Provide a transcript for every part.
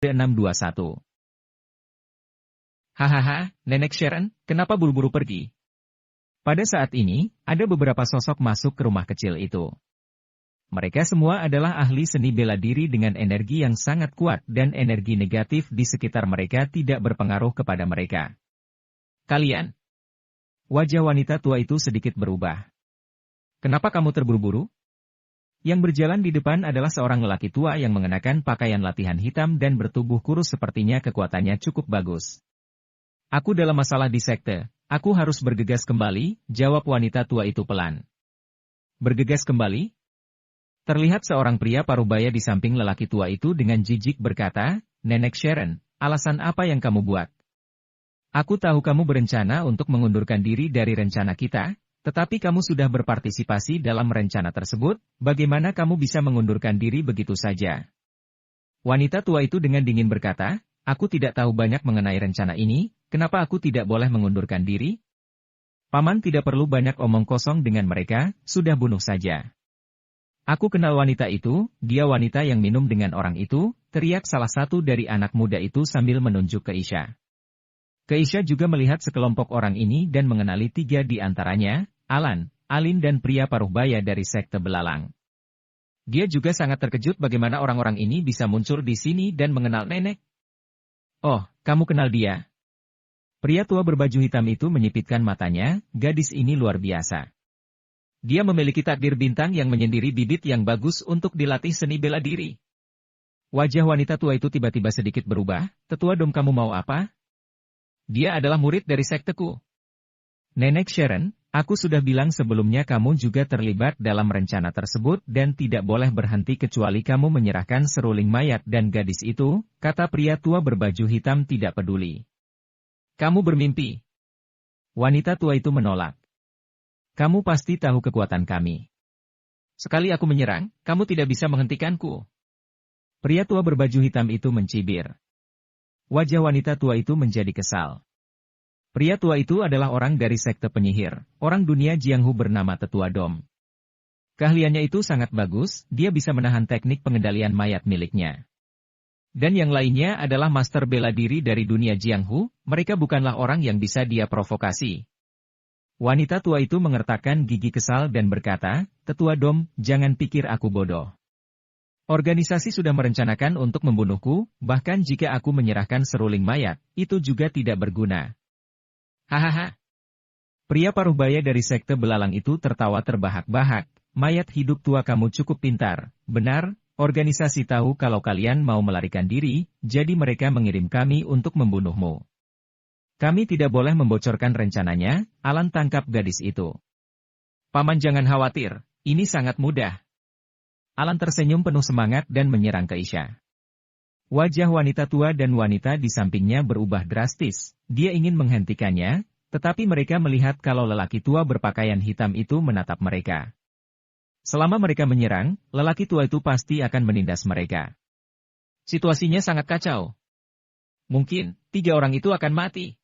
621. Hahaha, Nenek Sharon, kenapa buru-buru pergi? Pada saat ini, ada beberapa sosok masuk ke rumah kecil itu. Mereka semua adalah ahli seni bela diri dengan energi yang sangat kuat dan energi negatif di sekitar mereka tidak berpengaruh kepada mereka. Kalian. Wajah wanita tua itu sedikit berubah. Kenapa kamu terburu-buru? Yang berjalan di depan adalah seorang lelaki tua yang mengenakan pakaian latihan hitam dan bertubuh kurus sepertinya kekuatannya cukup bagus. Aku dalam masalah di sekte, aku harus bergegas kembali, jawab wanita tua itu pelan. Bergegas kembali? Terlihat seorang pria parubaya di samping lelaki tua itu dengan jijik berkata, Nenek Sharon, alasan apa yang kamu buat? Aku tahu kamu berencana untuk mengundurkan diri dari rencana kita, tetapi kamu sudah berpartisipasi dalam rencana tersebut, bagaimana kamu bisa mengundurkan diri begitu saja? Wanita tua itu dengan dingin berkata, aku tidak tahu banyak mengenai rencana ini, kenapa aku tidak boleh mengundurkan diri? Paman tidak perlu banyak omong kosong dengan mereka, sudah bunuh saja. Aku kenal wanita itu, dia wanita yang minum dengan orang itu, teriak salah satu dari anak muda itu sambil menunjuk ke Isha. Keisha juga melihat sekelompok orang ini dan mengenali 3 di antaranya, Alan, Alin dan pria paruhbaya dari sekte belalang. Dia juga sangat terkejut bagaimana orang-orang ini bisa muncul di sini dan mengenal nenek. Oh, kamu kenal dia? Pria tua berbaju hitam itu menyipitkan matanya, gadis ini luar biasa. Dia memiliki takdir bintang yang menyendiri bibit yang bagus untuk dilatih seni bela diri. Wajah wanita tua itu tiba-tiba sedikit berubah, tetua dom kamu mau apa? Dia adalah murid dari sekteku. Nenek Sharon, aku sudah bilang sebelumnya kamu juga terlibat dalam rencana tersebut dan tidak boleh berhenti kecuali kamu menyerahkan seruling mayat dan gadis itu, kata pria tua berbaju hitam tidak peduli. Kamu bermimpi. Wanita tua itu menolak. Kamu pasti tahu kekuatan kami. Sekali aku menyerang, kamu tidak bisa menghentikanku. Pria tua berbaju hitam itu mencibir. Wajah wanita tua itu menjadi kesal. Pria tua itu adalah orang dari sekte penyihir, orang dunia Jianghu bernama Tetua Dom. Keahliannya itu sangat bagus, dia bisa menahan teknik pengendalian mayat miliknya. Dan yang lainnya adalah master bela diri dari dunia Jianghu, mereka bukanlah orang yang bisa dia provokasi. Wanita tua itu mengertakkan gigi kesal dan berkata, Tetua Dom, jangan pikir aku bodoh. Organisasi sudah merencanakan untuk membunuhku, bahkan jika aku menyerahkan seruling mayat, itu juga tidak berguna. Hahaha. Pria paruhbaya dari sekte belalang itu tertawa terbahak-bahak, mayat hidup tua kamu cukup pintar, benar, organisasi tahu kalau kalian mau melarikan diri, jadi mereka mengirim kami untuk membunuhmu. Kami tidak boleh membocorkan rencananya, Alan tangkap gadis itu. Paman jangan khawatir, ini sangat mudah. Alan tersenyum penuh semangat dan menyerang ke Isha. Wajah wanita tua dan wanita di sampingnya berubah drastis, dia ingin menghentikannya, tetapi mereka melihat kalau lelaki tua berpakaian hitam itu menatap mereka. Selama mereka menyerang, lelaki tua itu pasti akan menindas mereka. Situasinya sangat kacau. Mungkin, 3 orang itu akan mati.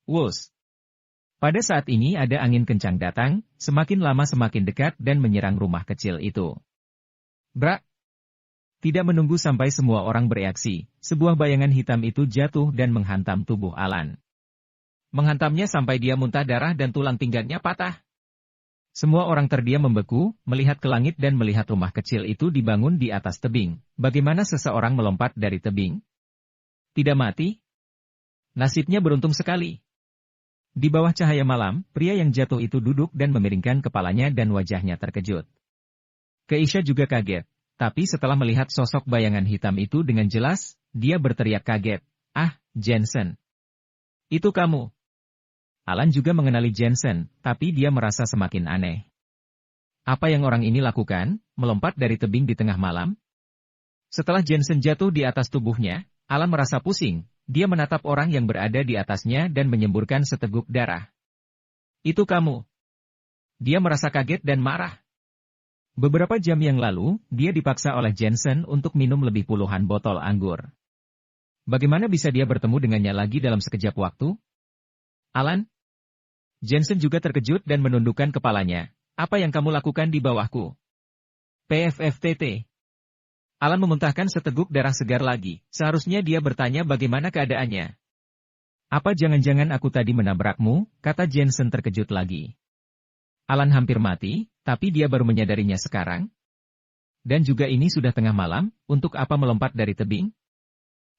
Wus. Pada saat ini ada angin kencang datang, semakin lama semakin dekat dan menyerang rumah kecil itu. Brak! Tidak menunggu sampai semua orang bereaksi, sebuah bayangan hitam itu jatuh dan menghantam tubuh Alan. Menghantamnya sampai dia muntah darah dan tulang pinggangnya patah. Semua orang terdiam membeku, melihat ke langit dan melihat rumah kecil itu dibangun di atas tebing. Bagaimana seseorang melompat dari tebing? Tidak mati? Nasibnya beruntung sekali. Di bawah cahaya malam, pria yang jatuh itu duduk dan memiringkan kepalanya dan wajahnya terkejut. Keisha juga kaget, tapi setelah melihat sosok bayangan hitam itu dengan jelas, dia berteriak kaget, "Ah, Jensen! Itu kamu!" Alan juga mengenali Jensen, tapi dia merasa semakin aneh. Apa yang orang ini lakukan, melompat dari tebing di tengah malam? Setelah Jensen jatuh di atas tubuhnya, Alan merasa pusing. Dia menatap orang yang berada di atasnya dan menyemburkan seteguk darah. Itu kamu. Dia merasa kaget dan marah. Beberapa jam yang lalu, dia dipaksa oleh Jensen untuk minum lebih puluhan botol anggur. Bagaimana bisa dia bertemu dengannya lagi dalam sekejap waktu? Alan? Jensen juga terkejut dan menundukkan kepalanya. Apa yang kamu lakukan di bawahku? PFFTT. Alan memuntahkan seteguk darah segar lagi. Seharusnya dia bertanya bagaimana keadaannya. Apa jangan-jangan aku tadi menabrakmu, kata Jensen terkejut lagi. Alan hampir mati, tapi dia baru menyadarinya sekarang. Dan juga ini sudah tengah malam, untuk apa melompat dari tebing?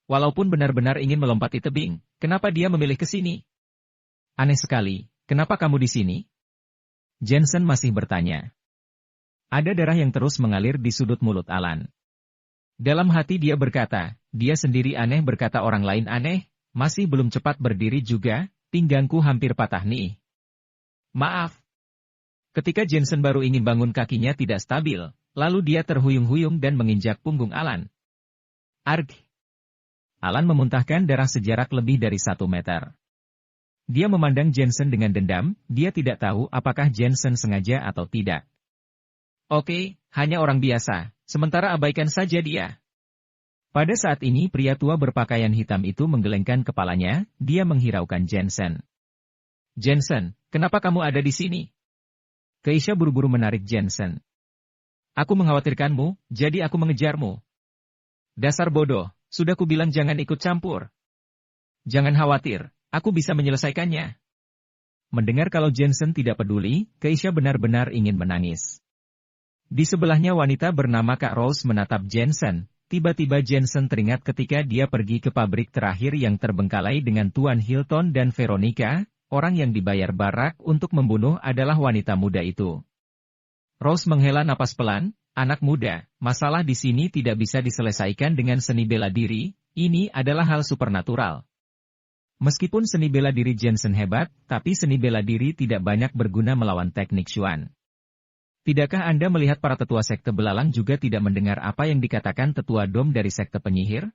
Walaupun benar-benar ingin melompati tebing, kenapa dia memilih ke sini? Aneh sekali, kenapa kamu di sini? Jensen masih bertanya. Ada darah yang terus mengalir di sudut mulut Alan. Dalam hati dia berkata, dia sendiri aneh berkata orang lain aneh, masih belum cepat berdiri juga, pinggangku hampir patah nih. Maaf. Ketika Jensen baru ingin bangun kakinya tidak stabil, lalu dia terhuyung-huyung dan menginjak punggung Alan. Arg! Alan memuntahkan darah sejarak lebih dari 1 meter. Dia memandang Jensen dengan dendam, dia tidak tahu apakah Jensen sengaja atau tidak. Oke, hanya orang biasa, sementara abaikan saja dia. Pada saat ini pria tua berpakaian hitam itu menggelengkan kepalanya, dia menghiraukan Jensen. Jensen, kenapa kamu ada di sini? Keisha buru-buru menarik Jensen. Aku mengkhawatirkanmu, jadi aku mengejarmu. Dasar bodoh, sudah kubilang jangan ikut campur. Jangan khawatir, aku bisa menyelesaikannya. Mendengar kalau Jensen tidak peduli, Keisha benar-benar ingin menangis. Di sebelahnya wanita bernama Kak Rose menatap Jensen. Tiba-tiba Jensen teringat ketika dia pergi ke pabrik terakhir yang terbengkalai dengan Tuan Hilton dan Veronica, orang yang dibayar Barak untuk membunuh adalah wanita muda itu. Rose menghela napas pelan, anak muda, masalah di sini tidak bisa diselesaikan dengan seni bela diri, ini adalah hal supernatural. Meskipun seni bela diri Jensen hebat, tapi seni bela diri tidak banyak berguna melawan teknik Xuan. Tidakkah Anda melihat para tetua sekte belalang juga tidak mendengar apa yang dikatakan tetua dom dari sekte penyihir?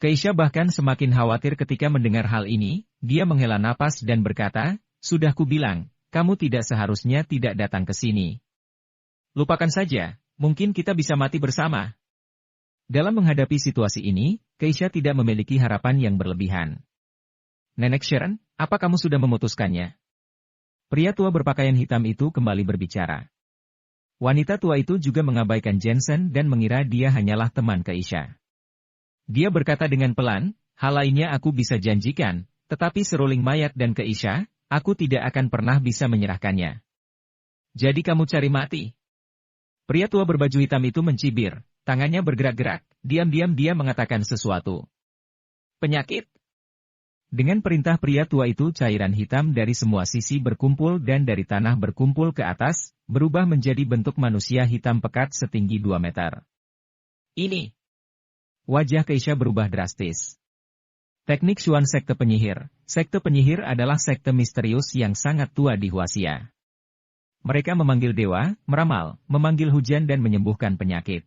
Keisha bahkan semakin khawatir ketika mendengar hal ini, dia menghela napas dan berkata, sudah kubilang, kamu tidak seharusnya tidak datang ke sini. Lupakan saja, mungkin kita bisa mati bersama. Dalam menghadapi situasi ini, Keisha tidak memiliki harapan yang berlebihan. Nenek Sharon, apa kamu sudah memutuskannya? Pria tua berpakaian hitam itu kembali berbicara. Wanita tua itu juga mengabaikan Jensen dan mengira dia hanyalah teman Keisha. Dia berkata dengan pelan, hal lainnya aku bisa janjikan, tetapi seruling mayat dan Keisha, aku tidak akan pernah bisa menyerahkannya. Jadi kamu cari mati. Pria tua berbaju hitam itu mencibir, tangannya bergerak-gerak, diam-diam dia mengatakan sesuatu. Penyakit? Dengan perintah pria tua itu cairan hitam dari semua sisi berkumpul dan dari tanah berkumpul ke atas, berubah menjadi bentuk manusia hitam pekat setinggi 2 meter. Ini. Wajah Keisha berubah drastis. Teknik Xuan sekte penyihir. Sekte penyihir adalah sekte misterius yang sangat tua di Huaxia. Mereka memanggil dewa, meramal, memanggil hujan dan menyembuhkan penyakit.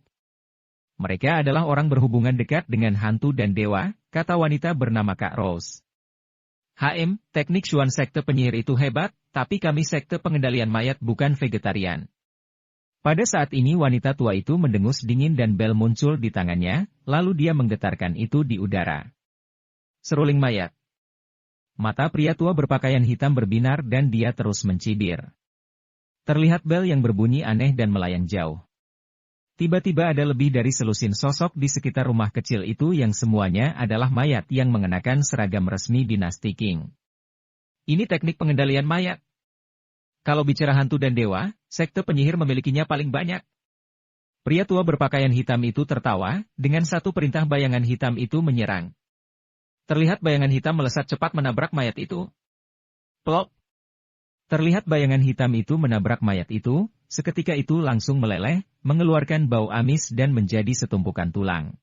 Mereka adalah orang berhubungan dekat dengan hantu dan dewa, kata wanita bernama Kak Rose. Teknik Xuan sekte penyihir itu hebat, tapi kami sekte pengendalian mayat bukan vegetarian. Pada saat ini wanita tua itu mendengus dingin dan bel muncul di tangannya, lalu dia menggetarkan itu di udara. Seruling mayat. Mata pria tua berpakaian hitam berbinar dan dia terus mencibir. Terlihat bel yang berbunyi aneh dan melayang jauh. Tiba-tiba ada lebih dari selusin sosok di sekitar rumah kecil itu yang semuanya adalah mayat yang mengenakan seragam resmi dinasti Qing. Ini teknik pengendalian mayat. Kalau bicara hantu dan dewa, sekte penyihir memilikinya paling banyak. Pria tua berpakaian hitam itu tertawa, dengan satu perintah bayangan hitam itu menyerang. Terlihat bayangan hitam melesat cepat menabrak mayat itu. Plop! Terlihat bayangan hitam itu menabrak mayat itu, seketika itu langsung meleleh, mengeluarkan bau amis dan menjadi setumpukan tulang.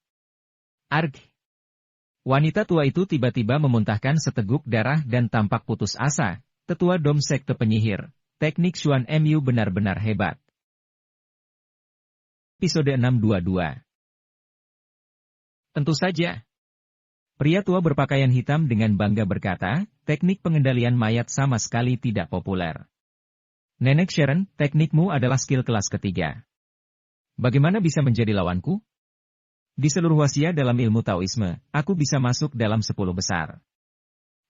Arg! Wanita tua itu tiba-tiba memuntahkan seteguk darah dan tampak putus asa. Tetua dom sekte penyihir. Teknik Xuan Mu benar-benar hebat. Episode 622. Tentu saja. Pria tua berpakaian hitam dengan bangga berkata, teknik pengendalian mayat sama sekali tidak populer. Nenek Sharon, teknikmu adalah skill kelas ketiga. Bagaimana bisa menjadi lawanku? Di seluruh Huaxia dalam ilmu Taoisme, aku bisa masuk dalam 10 besar.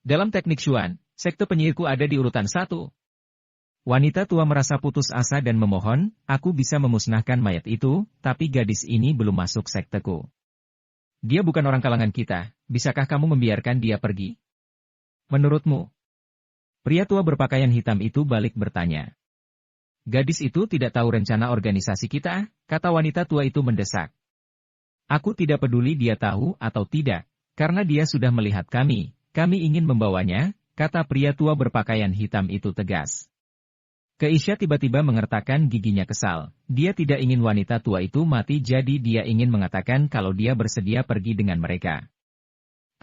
Dalam teknik Xuan, sekte penyihirku ada di urutan 1. Wanita tua merasa putus asa dan memohon, aku bisa memusnahkan mayat itu, tapi gadis ini belum masuk sekteku. Dia bukan orang kalangan kita, bisakah kamu membiarkan dia pergi? Menurutmu? Pria tua berpakaian hitam itu balik bertanya. Gadis itu tidak tahu rencana organisasi kita, kata wanita tua itu mendesak. Aku tidak peduli dia tahu atau tidak, karena dia sudah melihat kami ingin membawanya, kata pria tua berpakaian hitam itu tegas. Keisha tiba-tiba mengertakkan giginya kesal. Dia tidak ingin wanita tua itu mati, jadi dia ingin mengatakan kalau dia bersedia pergi dengan mereka.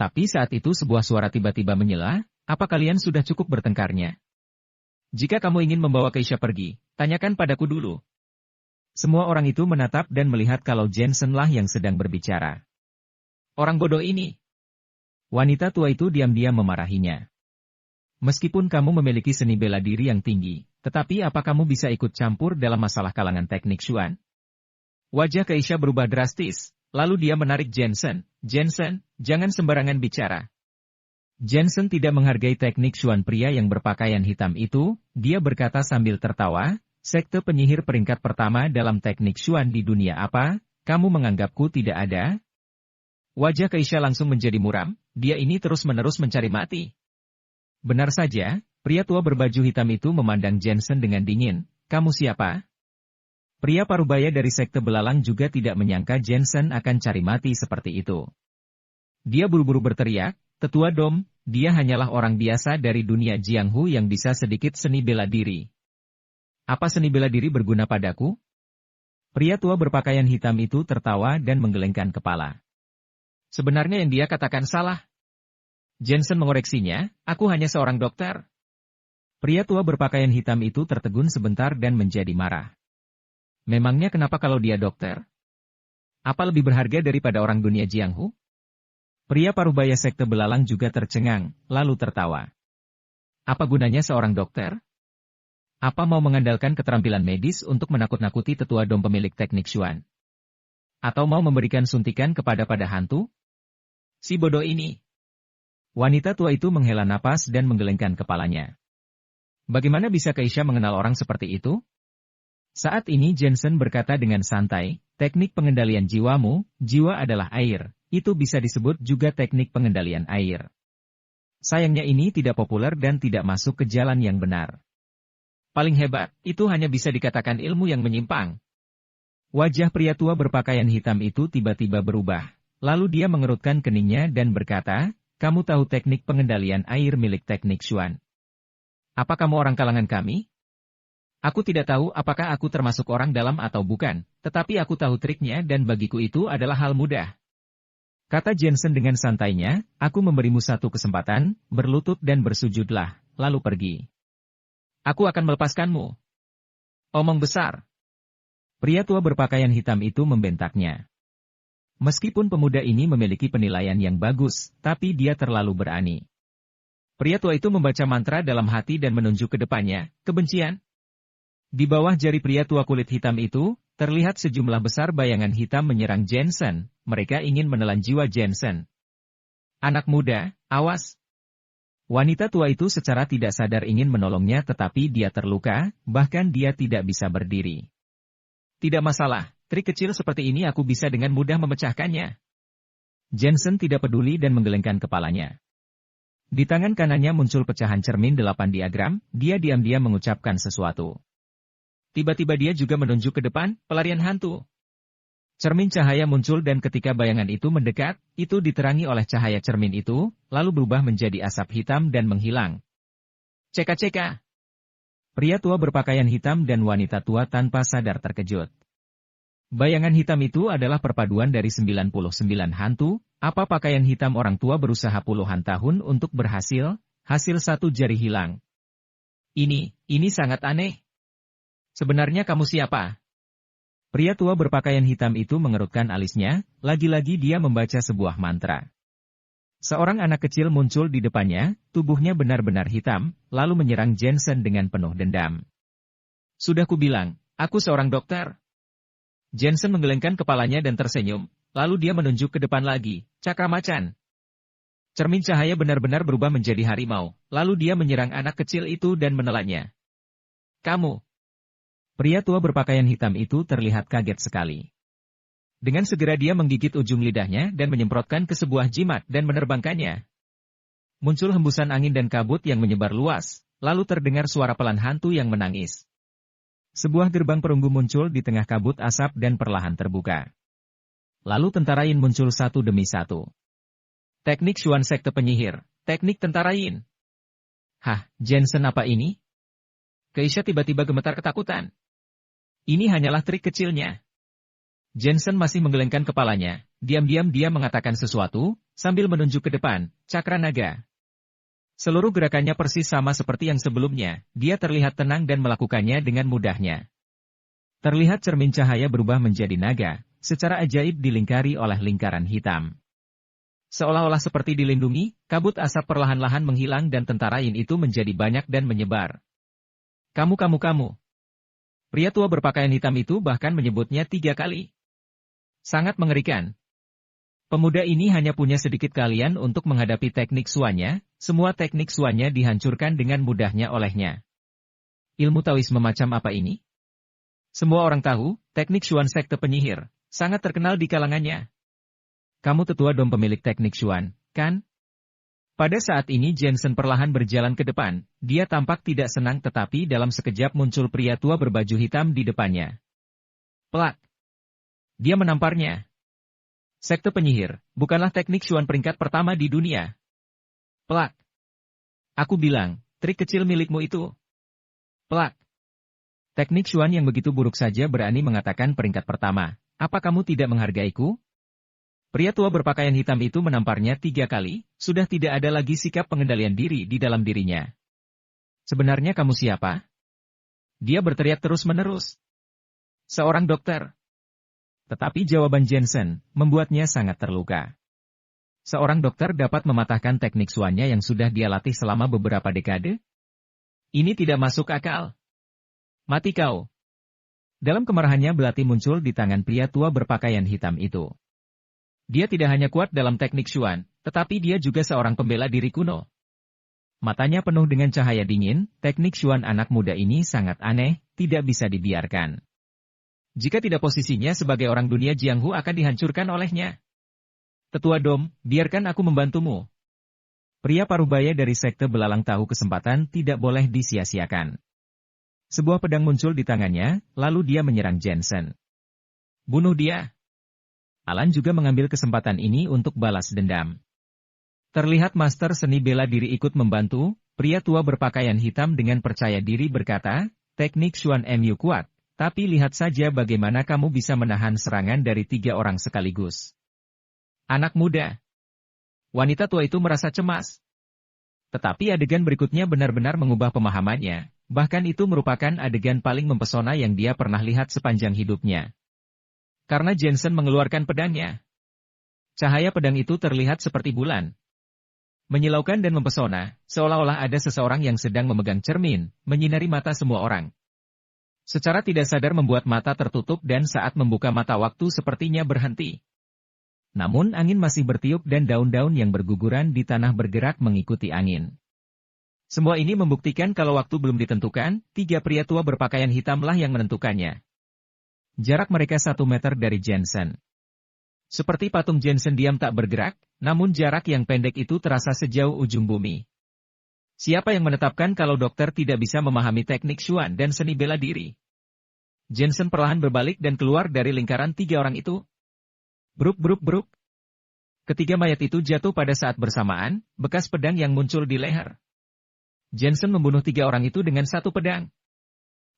Tapi saat itu sebuah suara tiba-tiba menyela, apa kalian sudah cukup bertengkarnya? Jika kamu ingin membawa Keisha pergi, tanyakan padaku dulu. Semua orang itu menatap dan melihat kalau Jensen lah yang sedang berbicara. Orang bodoh ini. Wanita tua itu diam-diam memarahinya. Meskipun kamu memiliki seni bela diri yang tinggi, tetapi apa kamu bisa ikut campur dalam masalah kalangan teknik Xuan? Wajah Keisha berubah drastis, lalu dia menarik Jensen. Jensen, jangan sembarangan bicara. Jensen tidak menghargai teknik Xuan pria yang berpakaian hitam itu, dia berkata sambil tertawa, sekte penyihir peringkat pertama dalam teknik Xuan di dunia apa, kamu menganggapku tidak ada? Wajah Keisha langsung menjadi muram, dia ini terus-menerus mencari mati. Benar saja, pria tua berbaju hitam itu memandang Jensen dengan dingin, kamu siapa? Pria parubaya dari sekte belalang juga tidak menyangka Jensen akan cari mati seperti itu. Dia buru-buru berteriak, Tetua Dom, dia hanyalah orang biasa dari dunia Jianghu yang bisa sedikit seni bela diri. Apa seni bela diri berguna padaku? Pria tua berpakaian hitam itu tertawa dan menggelengkan kepala. Sebenarnya yang dia katakan salah. Jensen mengoreksinya, aku hanya seorang dokter. Pria tua berpakaian hitam itu tertegun sebentar dan menjadi marah. Memangnya kenapa kalau dia dokter? Apa lebih berharga daripada orang dunia Jianghu? Pria parubaya sekte belalang juga tercengang, lalu tertawa. Apa gunanya seorang dokter? Apa mau mengandalkan keterampilan medis untuk menakut-nakuti tetua Dom pemilik teknik Xuan? Atau mau memberikan suntikan kepada hantu? Si bodoh ini. Wanita tua itu menghela napas dan menggelengkan kepalanya. Bagaimana bisa Keisha mengenal orang seperti itu? Saat ini Jensen berkata dengan santai, teknik pengendalian jiwamu, jiwa adalah air. Itu bisa disebut juga teknik pengendalian air. Sayangnya ini tidak populer dan tidak masuk ke jalan yang benar. Paling hebat, itu hanya bisa dikatakan ilmu yang menyimpang. Wajah pria tua berpakaian hitam itu tiba-tiba berubah. Lalu dia mengerutkan keningnya dan berkata, kamu tahu teknik pengendalian air milik teknik Xuan? Apa kamu orang kalangan kami? Aku tidak tahu apakah aku termasuk orang dalam atau bukan, tetapi aku tahu triknya dan bagiku itu adalah hal mudah. Kata Jensen dengan santainya, aku memberimu satu kesempatan, berlutut dan bersujudlah, lalu pergi. Aku akan melepaskanmu. Omong besar. Pria tua berpakaian hitam itu membentaknya. Meskipun pemuda ini memiliki penilaian yang bagus, tapi dia terlalu berani. Pria tua itu membaca mantra dalam hati dan menunjuk ke depannya, kebencian. Di bawah jari pria tua kulit hitam itu, terlihat sejumlah besar bayangan hitam menyerang Jensen. Mereka ingin menelan jiwa Jensen. Anak muda, awas. Wanita tua itu secara tidak sadar ingin menolongnya tetapi dia terluka, bahkan dia tidak bisa berdiri. Tidak masalah, trik kecil seperti ini aku bisa dengan mudah memecahkannya. Jensen tidak peduli dan menggelengkan kepalanya. Di tangan kanannya muncul pecahan cermin 8 diagram, dia diam-diam mengucapkan sesuatu. Tiba-tiba dia juga menunjuk ke depan, pelarian hantu. Cermin cahaya muncul dan ketika bayangan itu mendekat, itu diterangi oleh cahaya cermin itu, lalu berubah menjadi asap hitam dan menghilang. Ceka-ceka. Pria tua berpakaian hitam dan wanita tua tanpa sadar terkejut. Bayangan hitam itu adalah perpaduan dari 99 hantu, apa pakaian hitam orang tua berusaha puluhan tahun untuk berhasil, hasil satu jari hilang. Ini sangat aneh. Sebenarnya kamu siapa? Pria tua berpakaian hitam itu mengerutkan alisnya, lagi-lagi dia membaca sebuah mantra. Seorang anak kecil muncul di depannya, tubuhnya benar-benar hitam, lalu menyerang Jensen dengan penuh dendam. Sudah kubilang, aku seorang dokter. Jensen menggelengkan kepalanya dan tersenyum, lalu dia menunjuk ke depan lagi, cakra macan. Cermin cahaya benar-benar berubah menjadi harimau, lalu dia menyerang anak kecil itu dan menelannya. kamu. Pria tua berpakaian hitam itu terlihat kaget sekali. Dengan segera dia menggigit ujung lidahnya dan menyemprotkan ke sebuah jimat dan menerbangkannya. Muncul hembusan angin dan kabut yang menyebar luas, lalu terdengar suara pelan hantu yang menangis. Sebuah gerbang perunggu muncul di tengah kabut asap dan perlahan terbuka. Lalu tentara Yin muncul satu demi satu. Teknik Xuan Sekte Penyihir, teknik tentara Yin. Hah, Jensen apa ini? Keisha tiba-tiba gemetar ketakutan. Ini hanyalah trik kecilnya. Jensen masih menggelengkan kepalanya, diam-diam dia mengatakan sesuatu, sambil menunjuk ke depan, cakra naga. Seluruh gerakannya persis sama seperti yang sebelumnya, dia terlihat tenang dan melakukannya dengan mudahnya. Terlihat cermin cahaya berubah menjadi naga, secara ajaib dilingkari oleh lingkaran hitam. Seolah-olah seperti dilindungi, kabut asap perlahan-lahan menghilang dan tentara Yin itu menjadi banyak dan menyebar. Kamu. Pria tua berpakaian hitam itu bahkan menyebutnya 3 kali. Sangat mengerikan. Pemuda ini hanya punya sedikit keahlian untuk menghadapi teknik Xuannya, semua teknik Xuannya dihancurkan dengan mudahnya olehnya. Ilmu Taoisme macam apa ini? Semua orang tahu, teknik Xuan Sekte Penyihir, sangat terkenal di kalangannya. Kamu tetua dom pemilik teknik Xuan, kan? Pada saat ini Jensen perlahan berjalan ke depan, dia tampak tidak senang tetapi dalam sekejap muncul pria tua berbaju hitam di depannya. Plak! Dia menamparnya. Sekte Penyihir, bukanlah teknik Xuan peringkat pertama di dunia. Plak! Aku bilang, trik kecil milikmu itu. Plak! Teknik Xuan yang begitu buruk saja berani mengatakan peringkat pertama. Apa kamu tidak menghargaiku? Pria tua berpakaian hitam itu menamparnya 3 kali, sudah tidak ada lagi sikap pengendalian diri di dalam dirinya. Sebenarnya kamu siapa? Dia berteriak terus-menerus. Seorang dokter. Tetapi jawaban Jensen membuatnya sangat terluka. Seorang dokter dapat mematahkan teknik Xuannya yang sudah dia latih selama beberapa dekade? Ini tidak masuk akal. Mati kau. Dalam kemarahannya belati muncul di tangan pria tua berpakaian hitam itu. Dia tidak hanya kuat dalam teknik Xuan, tetapi dia juga seorang pembela diri kuno. Matanya penuh dengan cahaya dingin, teknik Xuan anak muda ini sangat aneh, tidak bisa dibiarkan. Jika tidak posisinya sebagai orang dunia Jianghu akan dihancurkan olehnya. Tetua Dom, biarkan aku membantumu. Pria parubaya dari sekte belalang tahu kesempatan tidak boleh disia-siakan. Sebuah pedang muncul di tangannya, lalu dia menyerang Jensen. Bunuh dia. Alan juga mengambil kesempatan ini untuk balas dendam. Terlihat master seni bela diri ikut membantu, pria tua berpakaian hitam dengan percaya diri berkata, teknik Xuan Mu kuat. Tapi lihat saja bagaimana kamu bisa menahan serangan dari 3 orang sekaligus. Anak muda. Wanita tua itu merasa cemas. Tetapi adegan berikutnya benar-benar mengubah pemahamannya, bahkan itu merupakan adegan paling mempesona yang dia pernah lihat sepanjang hidupnya. Karena Jensen mengeluarkan pedangnya. Cahaya pedang itu terlihat seperti bulan. Menyilaukan dan mempesona, seolah-olah ada seseorang yang sedang memegang cermin, menyinari mata semua orang. Secara tidak sadar membuat mata tertutup dan saat membuka mata waktu sepertinya berhenti. Namun angin masih bertiup dan daun-daun yang berguguran di tanah bergerak mengikuti angin. Semua ini membuktikan kalau waktu belum ditentukan, 3 pria tua berpakaian hitamlah yang menentukannya. Jarak mereka 1 meter dari Jensen. Seperti patung Jensen diam tak bergerak, namun jarak yang pendek itu terasa sejauh ujung bumi. Siapa yang menetapkan kalau dokter tidak bisa memahami teknik Xuan dan seni bela diri? Jensen perlahan berbalik dan keluar dari lingkaran 3 orang itu. Bruk. Ketiga mayat itu jatuh pada saat bersamaan, bekas pedang yang muncul di leher. Jensen membunuh 3 orang itu dengan 1 pedang.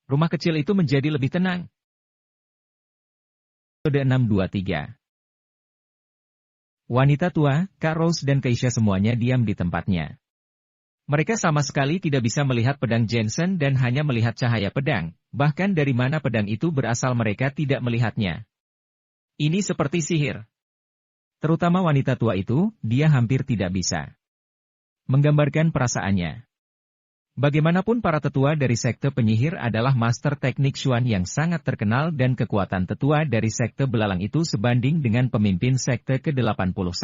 Rumah kecil itu menjadi lebih tenang. Episode 623. Wanita tua, Kak Rose dan Keisha semuanya diam di tempatnya. Mereka sama sekali tidak bisa melihat pedang Jensen dan hanya melihat cahaya pedang, bahkan dari mana pedang itu berasal mereka tidak melihatnya. Ini seperti sihir. Terutama wanita tua itu, dia hampir tidak bisa menggambarkan perasaannya. Bagaimanapun para tetua dari sekte penyihir adalah master teknik Xuan yang sangat terkenal dan kekuatan tetua dari sekte belalang itu sebanding dengan pemimpin sekte ke-81.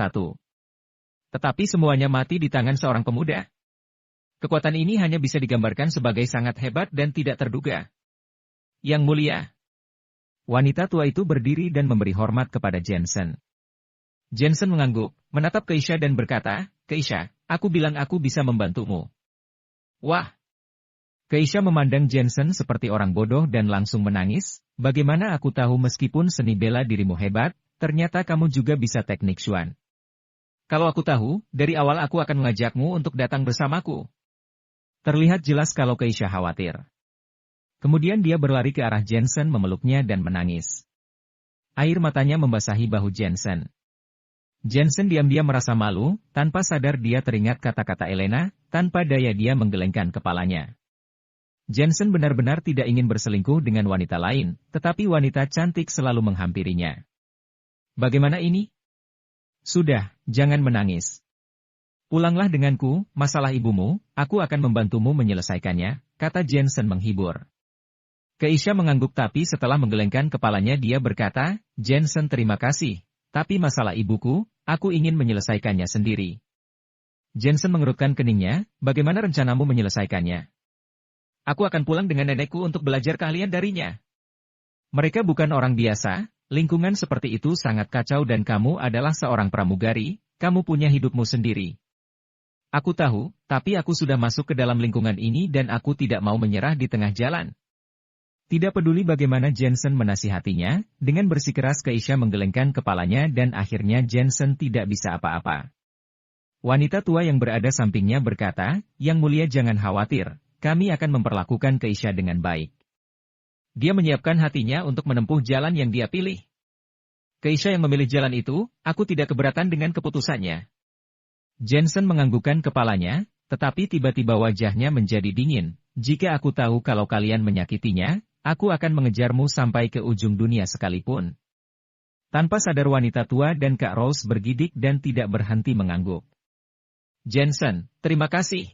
Tetapi semuanya mati di tangan seorang pemuda. Kekuatan ini hanya bisa digambarkan sebagai sangat hebat dan tidak terduga. Yang mulia. Wanita tua itu berdiri dan memberi hormat kepada Jensen. Jensen mengangguk, menatap Keisha dan berkata, Keisha, aku bilang aku bisa membantumu. Wah! Keisha memandang Jensen seperti orang bodoh dan langsung menangis. Bagaimana aku tahu meskipun seni bela dirimu hebat, ternyata kamu juga bisa teknik Xuan. Kalau aku tahu, dari awal aku akan mengajakmu untuk datang bersamaku. Terlihat jelas kalau Keisha khawatir. Kemudian dia berlari ke arah Jensen memeluknya dan menangis. Air matanya membasahi bahu Jensen. Jensen diam-diam merasa malu, tanpa sadar dia teringat kata-kata Elena, tanpa daya dia menggelengkan kepalanya. Jensen benar-benar tidak ingin berselingkuh dengan wanita lain, tetapi wanita cantik selalu menghampirinya. Bagaimana ini? Sudah, jangan menangis. Pulanglah denganku, masalah ibumu, aku akan membantumu menyelesaikannya, kata Jensen menghibur. Keisha mengangguk tapi setelah menggelengkan kepalanya dia berkata, Jensen terima kasih, tapi masalah ibuku, aku ingin menyelesaikannya sendiri. Jensen mengerutkan keningnya, bagaimana rencanamu menyelesaikannya? Aku akan pulang dengan nenekku untuk belajar keahlian darinya. Mereka bukan orang biasa, lingkungan seperti itu sangat kacau dan kamu adalah seorang pramugari, kamu punya hidupmu sendiri. Aku tahu, tapi aku sudah masuk ke dalam lingkungan ini dan aku tidak mau menyerah di tengah jalan. Tidak peduli bagaimana Jensen menasihatinya, dengan bersikeras Keisha menggelengkan kepalanya dan akhirnya Jensen tidak bisa apa-apa. Wanita tua yang berada sampingnya berkata, Yang mulia jangan khawatir, kami akan memperlakukan Keisha dengan baik. Dia menyiapkan hatinya untuk menempuh jalan yang dia pilih. Keisha yang memilih jalan itu, aku tidak keberatan dengan keputusannya. Jensen menganggukkan kepalanya, tetapi tiba-tiba wajahnya menjadi dingin. Jika aku tahu kalau kalian menyakitinya, aku akan mengejarmu sampai ke ujung dunia sekalipun. Tanpa sadar wanita tua dan Kak Rose bergidik dan tidak berhenti mengangguk. Jensen, terima kasih.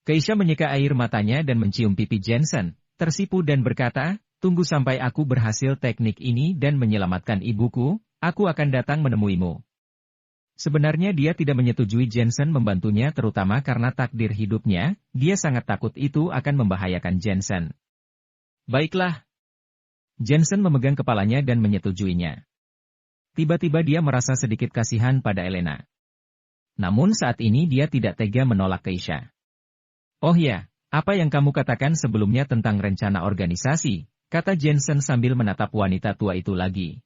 Keisha menyeka air matanya dan mencium pipi Jensen, tersipu dan berkata, tunggu sampai aku berhasil teknik ini dan menyelamatkan ibuku, aku akan datang menemuimu. Sebenarnya dia tidak menyetujui Jensen membantunya terutama karena takdir hidupnya, dia sangat takut itu akan membahayakan Jensen. Baiklah. Jensen memegang kepalanya dan menyetujuinya. Tiba-tiba dia merasa sedikit kasihan pada Elena. Namun saat ini dia tidak tega menolak Keisha. Oh ya, apa yang kamu katakan sebelumnya tentang rencana organisasi, kata Jensen sambil menatap wanita tua itu lagi.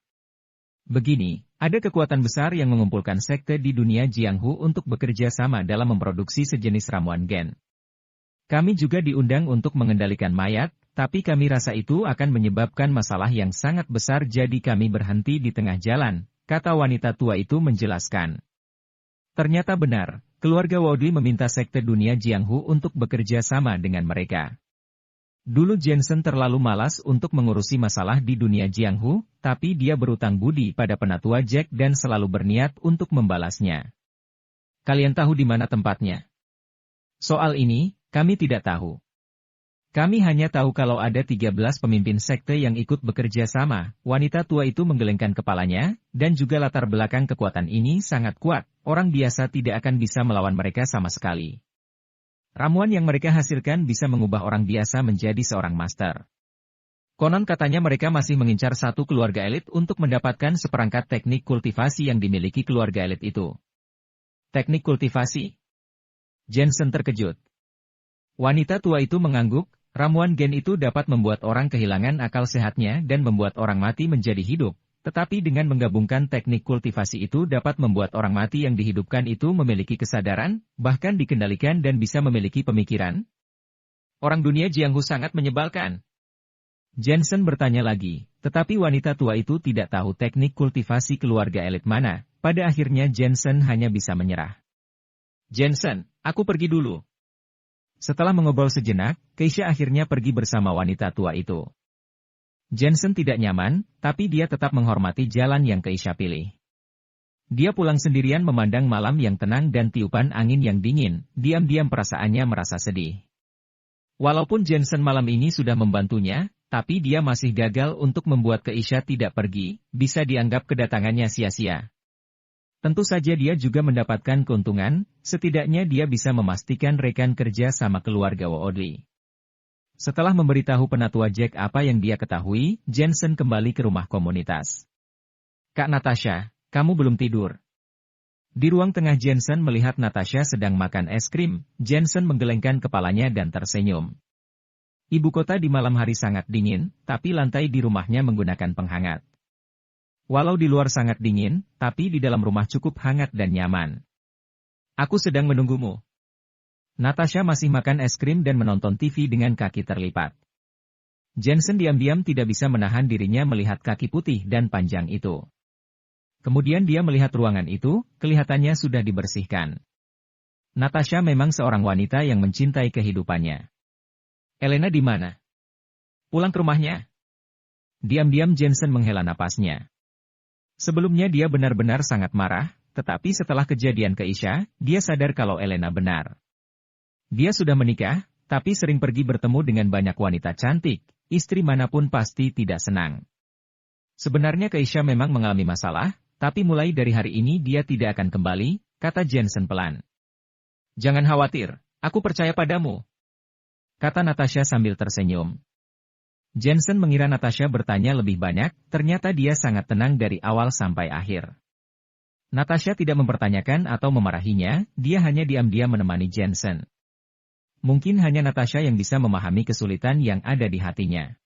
Begini, ada kekuatan besar yang mengumpulkan sekte di dunia Jianghu untuk bekerja sama dalam memproduksi sejenis ramuan gen. Kami juga diundang untuk mengendalikan mayat, tapi kami rasa itu akan menyebabkan masalah yang sangat besar jadi kami berhenti di tengah jalan, kata wanita tua itu menjelaskan. Ternyata benar, keluarga Wodui meminta sekte dunia Jianghu untuk bekerja sama dengan mereka. Dulu Jensen terlalu malas untuk mengurusi masalah di dunia Jianghu, tapi dia berutang budi pada penatua Jack dan selalu berniat untuk membalasnya. Kalian tahu di mana tempatnya? Soal ini, kami tidak tahu. Kami hanya tahu kalau ada 13 pemimpin sekte yang ikut bekerja sama. Wanita tua itu menggelengkan kepalanya, dan juga latar belakang kekuatan ini sangat kuat. Orang biasa tidak akan bisa melawan mereka sama sekali. Ramuan yang mereka hasilkan bisa mengubah orang biasa menjadi seorang master. Konon katanya mereka masih mengincar satu keluarga elit untuk mendapatkan seperangkat teknik kultivasi yang dimiliki keluarga elit itu. Teknik kultivasi? Jensen terkejut. Wanita tua itu mengangguk, ramuan gen itu dapat membuat orang kehilangan akal sehatnya dan membuat orang mati menjadi hidup. Tetapi dengan menggabungkan teknik kultivasi itu dapat membuat orang mati yang dihidupkan itu memiliki kesadaran, bahkan dikendalikan dan bisa memiliki pemikiran. Orang dunia Jianghu sangat menyebalkan. Jensen bertanya lagi, tetapi wanita tua itu tidak tahu teknik kultivasi keluarga elit mana. Pada akhirnya Jensen hanya bisa menyerah. Jensen, aku pergi dulu. Setelah mengobrol sejenak, Keisha akhirnya pergi bersama wanita tua itu. Jensen tidak nyaman, tapi dia tetap menghormati jalan yang Keisha pilih. Dia pulang sendirian memandang malam yang tenang dan tiupan angin yang dingin, diam-diam perasaannya merasa sedih. Walaupun Jensen malam ini sudah membantunya, tapi dia masih gagal untuk membuat Keisha tidak pergi, bisa dianggap kedatangannya sia-sia. Tentu saja dia juga mendapatkan keuntungan, setidaknya dia bisa memastikan rekan kerja sama keluarga Woodley. Setelah memberitahu penatua Jack apa yang dia ketahui, Jensen kembali ke rumah komunitas. Kak Natasha, kamu belum tidur. Di ruang tengah Jensen melihat Natasha sedang makan es krim, Jensen menggelengkan kepalanya dan tersenyum. Ibu kota di malam hari sangat dingin, tapi lantai di rumahnya menggunakan penghangat. Walau di luar sangat dingin, tapi di dalam rumah cukup hangat dan nyaman. Aku sedang menunggumu. Natasha masih makan es krim dan menonton TV dengan kaki terlipat. Jensen diam-diam tidak bisa menahan dirinya melihat kaki putih dan panjang itu. Kemudian dia melihat ruangan itu, kelihatannya sudah dibersihkan. Natasha memang seorang wanita yang mencintai kehidupannya. Elena di mana? Pulang ke rumahnya? Diam-diam Jensen menghela napasnya. Sebelumnya dia benar-benar sangat marah, tetapi setelah kejadian ke Isha, dia sadar kalau Elena benar. Dia sudah menikah, tapi sering pergi bertemu dengan banyak wanita cantik, istri manapun pasti tidak senang. Sebenarnya Keisha memang mengalami masalah, tapi mulai dari hari ini dia tidak akan kembali, kata Jensen pelan. Jangan khawatir, aku percaya padamu, kata Natasha sambil tersenyum. Jensen mengira Natasha bertanya lebih banyak, ternyata dia sangat tenang dari awal sampai akhir. Natasha tidak mempertanyakan atau memarahinya, dia hanya diam-diam menemani Jensen. Mungkin hanya Natasha yang bisa memahami kesulitan yang ada di hatinya.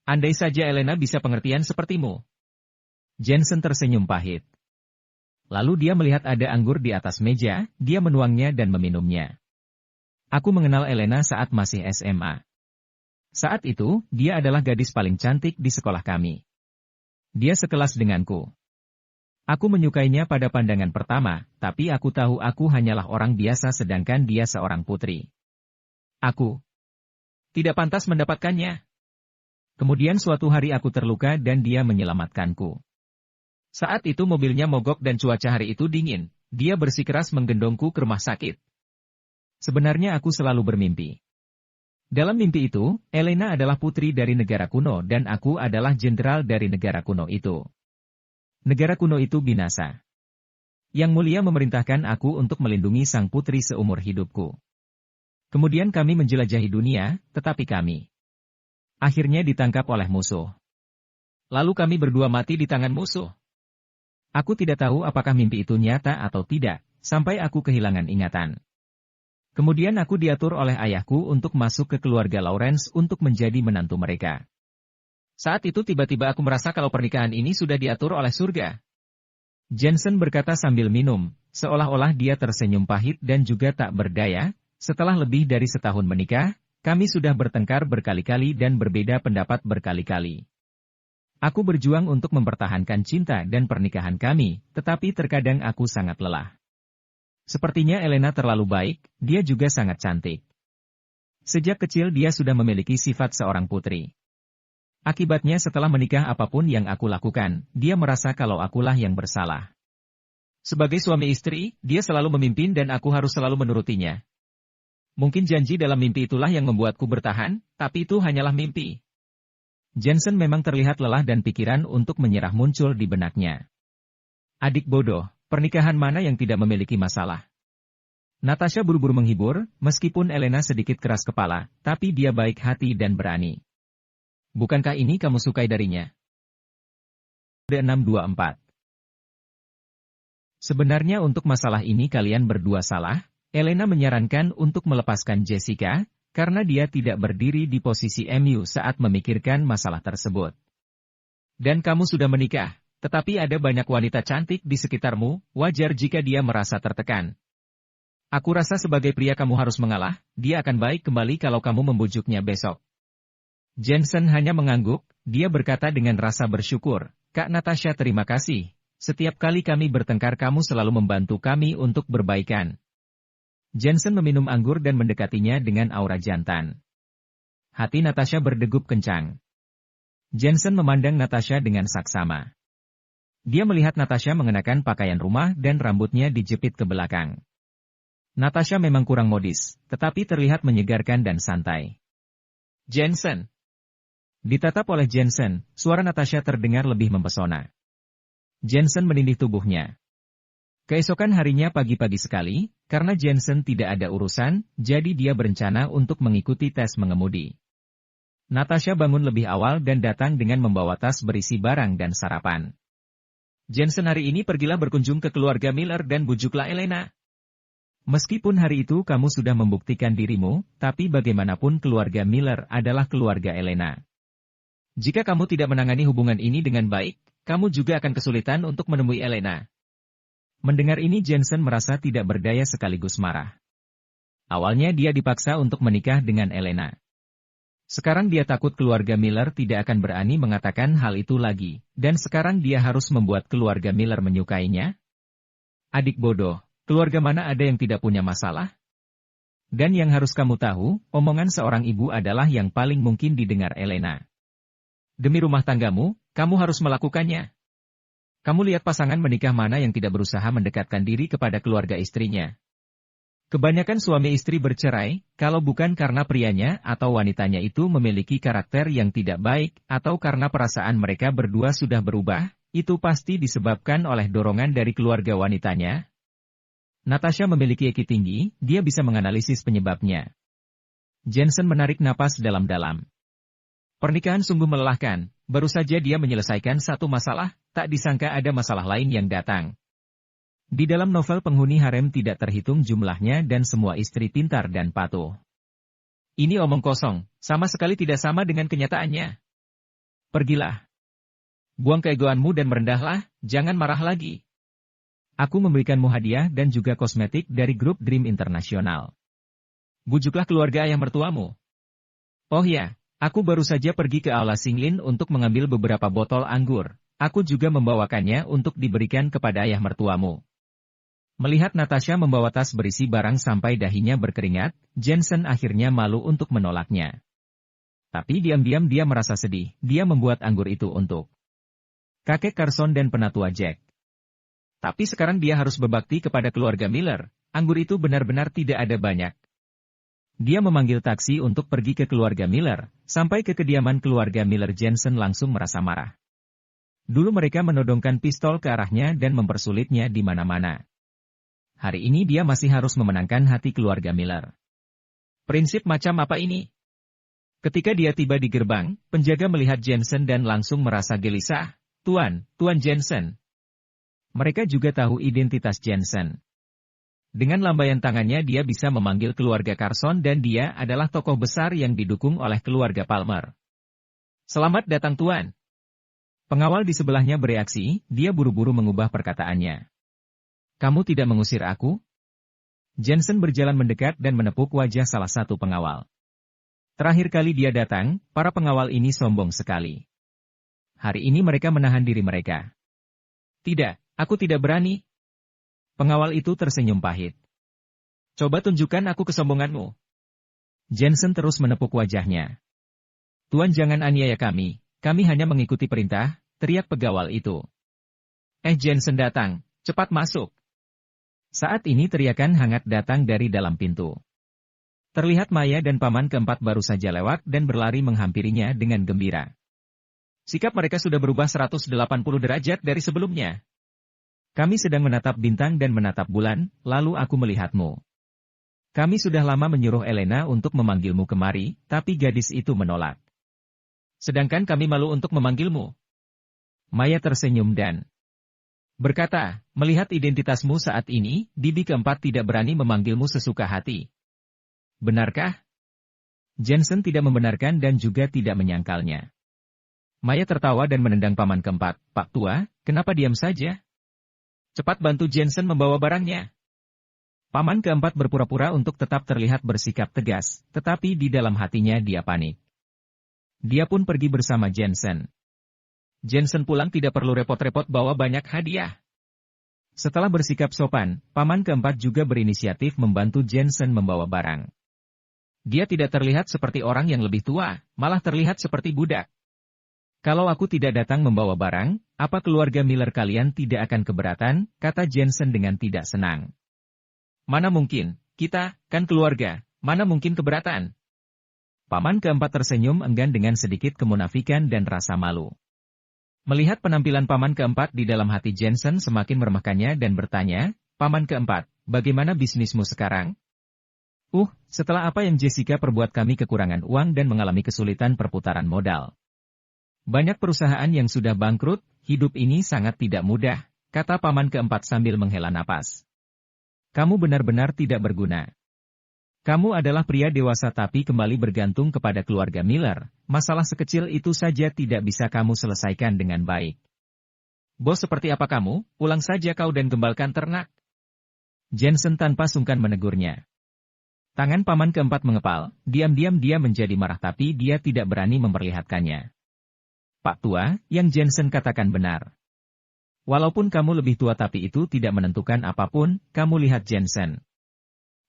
Andai saja Elena bisa pengertian sepertimu. Jensen tersenyum pahit. Lalu dia melihat ada anggur di atas meja, dia menuangnya dan meminumnya. Aku mengenal Elena saat masih SMA. Saat itu, dia adalah gadis paling cantik di sekolah kami. Dia sekelas denganku. Aku menyukainya pada pandangan pertama, tapi aku tahu aku hanyalah orang biasa sedangkan dia seorang putri. Aku tidak pantas mendapatkannya. Kemudian suatu hari aku terluka dan dia menyelamatkanku. Saat itu mobilnya mogok dan cuaca hari itu dingin, dia bersikeras menggendongku ke rumah sakit. Sebenarnya aku selalu bermimpi. Dalam mimpi itu, Elena adalah putri dari negara kuno dan aku adalah jenderal dari negara kuno itu. Negara kuno itu binasa. Yang Mulia memerintahkan aku untuk melindungi sang putri seumur hidupku. Kemudian kami menjelajahi dunia, tetapi kami akhirnya ditangkap oleh musuh. Lalu kami berdua mati di tangan musuh. Aku tidak tahu apakah mimpi itu nyata atau tidak, sampai aku kehilangan ingatan. Kemudian aku diatur oleh ayahku untuk masuk ke keluarga Lawrence untuk menjadi menantu mereka. Saat itu tiba-tiba aku merasa kalau pernikahan ini sudah diatur oleh surga. Jensen berkata sambil minum, seolah-olah dia tersenyum pahit dan juga tak berdaya. Setelah lebih dari setahun menikah, kami sudah bertengkar berkali-kali dan berbeda pendapat berkali-kali. Aku berjuang untuk mempertahankan cinta dan pernikahan kami, tetapi terkadang aku sangat lelah. Sepertinya Elena terlalu baik, dia juga sangat cantik. Sejak kecil dia sudah memiliki sifat seorang putri. Akibatnya setelah menikah apapun yang aku lakukan, dia merasa kalau akulah yang bersalah. Sebagai suami istri, dia selalu memimpin dan aku harus selalu menurutinya. Mungkin janji dalam mimpi itulah yang membuatku bertahan, tapi itu hanyalah mimpi. Jensen memang terlihat lelah dan pikiran untuk menyerah muncul di benaknya. Adik bodoh. Pernikahan mana yang tidak memiliki masalah? Natasha buru-buru menghibur, meskipun Elena sedikit keras kepala, tapi dia baik hati dan berani. Bukankah ini kamu sukai darinya? 624. Sebenarnya untuk masalah ini kalian berdua salah, Elena menyarankan untuk melepaskan Jessica, karena dia tidak berdiri di posisi MU saat memikirkan masalah tersebut. Dan kamu sudah menikah. Tetapi ada banyak wanita cantik di sekitarmu, wajar jika dia merasa tertekan. Aku rasa sebagai pria kamu harus mengalah, dia akan baik kembali kalau kamu membujuknya besok. Jensen hanya mengangguk, dia berkata dengan rasa bersyukur, Kak Natasha terima kasih, setiap kali kami bertengkar kamu selalu membantu kami untuk berbaikan. Jensen meminum anggur dan mendekatinya dengan aura jantan. Hati Natasha berdegup kencang. Jensen memandang Natasha dengan saksama. Dia melihat Natasha mengenakan pakaian rumah dan rambutnya dijepit ke belakang. Natasha memang kurang modis, tetapi terlihat menyegarkan dan santai. Jensen. Ditatap oleh Jensen, suara Natasha terdengar lebih mempesona. Jensen menindih tubuhnya. Keesokan harinya pagi-pagi sekali, karena Jensen tidak ada urusan, jadi dia berencana untuk mengikuti tes mengemudi. Natasha bangun lebih awal dan datang dengan membawa tas berisi barang dan sarapan. Jensen hari ini pergilah berkunjung ke keluarga Miller dan bujuklah Elena. Meskipun hari itu kamu sudah membuktikan dirimu, tapi bagaimanapun keluarga Miller adalah keluarga Elena. Jika kamu tidak menangani hubungan ini dengan baik, kamu juga akan kesulitan untuk menemui Elena. Mendengar ini Jensen merasa tidak berdaya sekaligus marah. Awalnya dia dipaksa untuk menikah dengan Elena. Sekarang dia takut keluarga Miller tidak akan berani mengatakan hal itu lagi, dan sekarang dia harus membuat keluarga Miller menyukainya? Adik bodoh, keluarga mana ada yang tidak punya masalah? Dan yang harus kamu tahu, omongan seorang ibu adalah yang paling mungkin didengar Elena. Demi rumah tanggamu, kamu harus melakukannya. Kamu lihat pasangan menikah mana yang tidak berusaha mendekatkan diri kepada keluarga istrinya. Kebanyakan suami istri bercerai, kalau bukan karena prianya atau wanitanya itu memiliki karakter yang tidak baik, atau karena perasaan mereka berdua sudah berubah, itu pasti disebabkan oleh dorongan dari keluarga wanitanya. Natasha memiliki IQ tinggi, dia bisa menganalisis penyebabnya. Jensen menarik napas dalam-dalam. Pernikahan sungguh melelahkan, baru saja dia menyelesaikan satu masalah, tak disangka ada masalah lain yang datang. Di dalam novel penghuni harem tidak terhitung jumlahnya dan semua istri pintar dan patuh. Ini omong kosong, sama sekali tidak sama dengan kenyataannya. Pergilah. Buang keegoanmu dan merendahlah, jangan marah lagi. Aku memberikanmu hadiah dan juga kosmetik dari grup Dream Internasional. Bujuklah keluarga ayah mertuamu. Oh ya. Aku baru saja pergi ke aula Singlin untuk mengambil beberapa botol anggur. Aku juga membawakannya untuk diberikan kepada ayah mertuamu. Melihat Natasha membawa tas berisi barang sampai dahinya berkeringat, Jensen akhirnya malu untuk menolaknya. Tapi diam-diam dia merasa sedih, dia membuat anggur itu untuk kakek Carson dan penatua Jack. Tapi sekarang dia harus berbakti kepada keluarga Miller, anggur itu benar-benar tidak ada banyak. Dia memanggil taksi untuk pergi ke keluarga Miller, sampai ke kediaman keluarga Miller Jensen langsung merasa marah. Dulu mereka menodongkan pistol ke arahnya dan mempersulitnya di mana-mana. Hari ini dia masih harus memenangkan hati keluarga Miller. Prinsip macam apa ini? Ketika dia tiba di gerbang, penjaga melihat Jensen dan langsung merasa gelisah. Tuan Jensen. Mereka juga tahu identitas Jensen. Dengan lambaian tangannya dia bisa memanggil keluarga Carson dan dia adalah tokoh besar yang didukung oleh keluarga Palmer. Selamat datang Tuan. Pengawal di sebelahnya bereaksi, dia buru-buru mengubah perkataannya. Kamu tidak mengusir aku? Jensen berjalan mendekat dan menepuk wajah salah satu pengawal. Terakhir kali dia datang, para pengawal ini sombong sekali. Hari ini mereka menahan diri mereka. Tidak, aku tidak berani. Pengawal itu tersenyum pahit. Coba tunjukkan aku kesombonganmu. Jensen terus menepuk wajahnya. Tuan jangan aniaya kami hanya mengikuti perintah, teriak pegawai itu. Jensen datang, cepat masuk. Saat ini teriakan hangat datang dari dalam pintu. Terlihat Maya dan paman keempat baru saja lewat dan berlari menghampirinya dengan gembira. Sikap mereka sudah berubah 180 derajat dari sebelumnya. Kami sedang menatap bintang dan menatap bulan, lalu aku melihatmu. Kami sudah lama menyuruh Elena untuk memanggilmu kemari, tapi gadis itu menolak. Sedangkan kami malu untuk memanggilmu. Maya tersenyum dan berkata, melihat identitasmu saat ini, bibi keempat tidak berani memanggilmu sesuka hati. Benarkah? Jensen tidak membenarkan dan juga tidak menyangkalnya. Maya tertawa dan menendang paman keempat. Pak Tua, kenapa diam saja? Cepat bantu Jensen membawa barangnya. Paman keempat berpura-pura untuk tetap terlihat bersikap tegas, tetapi di dalam hatinya dia panik. Dia pun pergi bersama Jensen. Jensen pulang tidak perlu repot-repot bawa banyak hadiah. Setelah bersikap sopan, paman keempat juga berinisiatif membantu Jensen membawa barang. Dia tidak terlihat seperti orang yang lebih tua, malah terlihat seperti budak. Kalau aku tidak datang membawa barang, apa keluarga Miller kalian tidak akan keberatan, kata Jensen dengan tidak senang. Mana mungkin, kita, kan keluarga, mana mungkin keberatan. Paman keempat tersenyum enggan dengan sedikit kemunafikan dan rasa malu. Melihat penampilan paman keempat di dalam hati Jensen semakin meremehkannya dan bertanya, Paman keempat, bagaimana bisnismu sekarang? Setelah apa yang Jessica perbuat kami kekurangan uang dan mengalami kesulitan perputaran modal. Banyak perusahaan yang sudah bangkrut, hidup ini sangat tidak mudah, kata paman keempat sambil menghela napas. Kamu benar-benar tidak berguna. Kamu adalah pria dewasa tapi kembali bergantung kepada keluarga Miller, masalah sekecil itu saja tidak bisa kamu selesaikan dengan baik. Bos seperti apa kamu, pulang saja kau dan gembalkan ternak. Jensen tanpa sungkan menegurnya. Tangan paman keempat mengepal, diam-diam dia menjadi marah tapi dia tidak berani memperlihatkannya. Pak tua, yang Jensen katakan benar. Walaupun kamu lebih tua tapi itu tidak menentukan apapun, kamu lihat Jensen.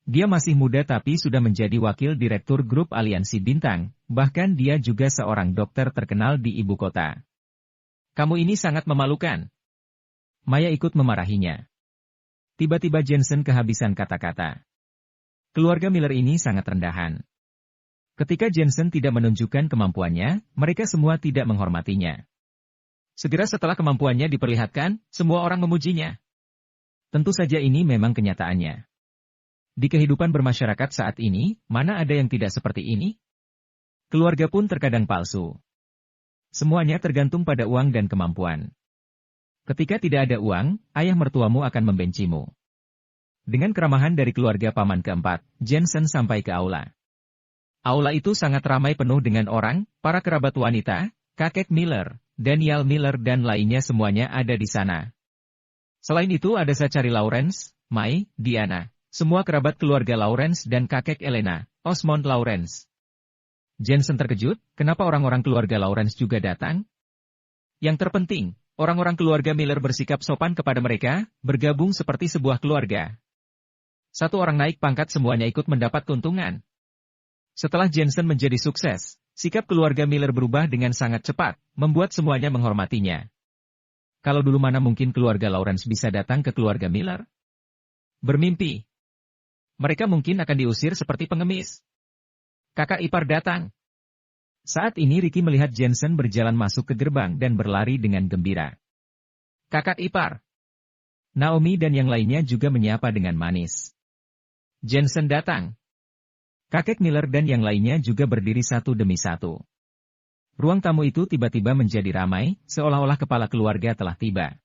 Dia masih muda tapi sudah menjadi wakil direktur grup Aliansi Bintang, bahkan dia juga seorang dokter terkenal di ibu kota. Kamu ini sangat memalukan. Maya ikut memarahinya. Tiba-tiba Jensen kehabisan kata-kata. Keluarga Miller ini sangat rendahan. Ketika Jensen tidak menunjukkan kemampuannya, mereka semua tidak menghormatinya. Segera setelah kemampuannya diperlihatkan, semua orang memujinya. Tentu saja ini memang kenyataannya. Di kehidupan bermasyarakat saat ini, mana ada yang tidak seperti ini? Keluarga pun terkadang palsu. Semuanya tergantung pada uang dan kemampuan. Ketika tidak ada uang, ayah mertuamu akan membencimu. Dengan keramahan dari keluarga paman keempat, Jensen sampai ke aula. Aula itu sangat ramai penuh dengan orang, para kerabat wanita, kakek Miller, Daniel Miller dan lainnya semuanya ada di sana. Selain itu ada Zachary Lawrence, Mai, Diana, semua kerabat keluarga Lawrence dan kakek Elena, Osmond Lawrence. Jensen terkejut, kenapa orang-orang keluarga Lawrence juga datang? Yang terpenting, orang-orang keluarga Miller bersikap sopan kepada mereka, bergabung seperti sebuah keluarga. Satu orang naik pangkat semuanya ikut mendapat keuntungan. Setelah Jensen menjadi sukses, sikap keluarga Miller berubah dengan sangat cepat, membuat semuanya menghormatinya. Kalau dulu mana mungkin keluarga Lawrence bisa datang ke keluarga Miller? Bermimpi. Mereka mungkin akan diusir seperti pengemis. Kakak ipar datang. Saat ini Ricky melihat Jensen berjalan masuk ke gerbang dan berlari dengan gembira. Kakak ipar. Naomi dan yang lainnya juga menyapa dengan manis. Jensen datang. Kakek Miller dan yang lainnya juga berdiri satu demi satu. Ruang tamu itu tiba-tiba menjadi ramai, seolah-olah kepala keluarga telah tiba.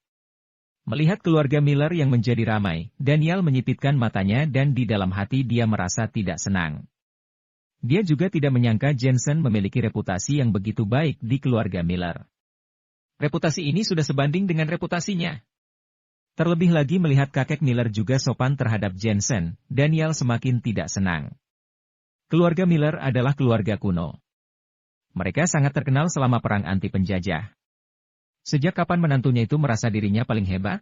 Melihat keluarga Miller yang menjadi ramai, Daniel menyipitkan matanya dan di dalam hati dia merasa tidak senang. Dia juga tidak menyangka Jensen memiliki reputasi yang begitu baik di keluarga Miller. Reputasi ini sudah sebanding dengan reputasinya. Terlebih lagi melihat kakek Miller juga sopan terhadap Jensen, Daniel semakin tidak senang. Keluarga Miller adalah keluarga kuno. Mereka sangat terkenal selama perang anti penjajah. Sejak kapan menantunya itu merasa dirinya paling hebat?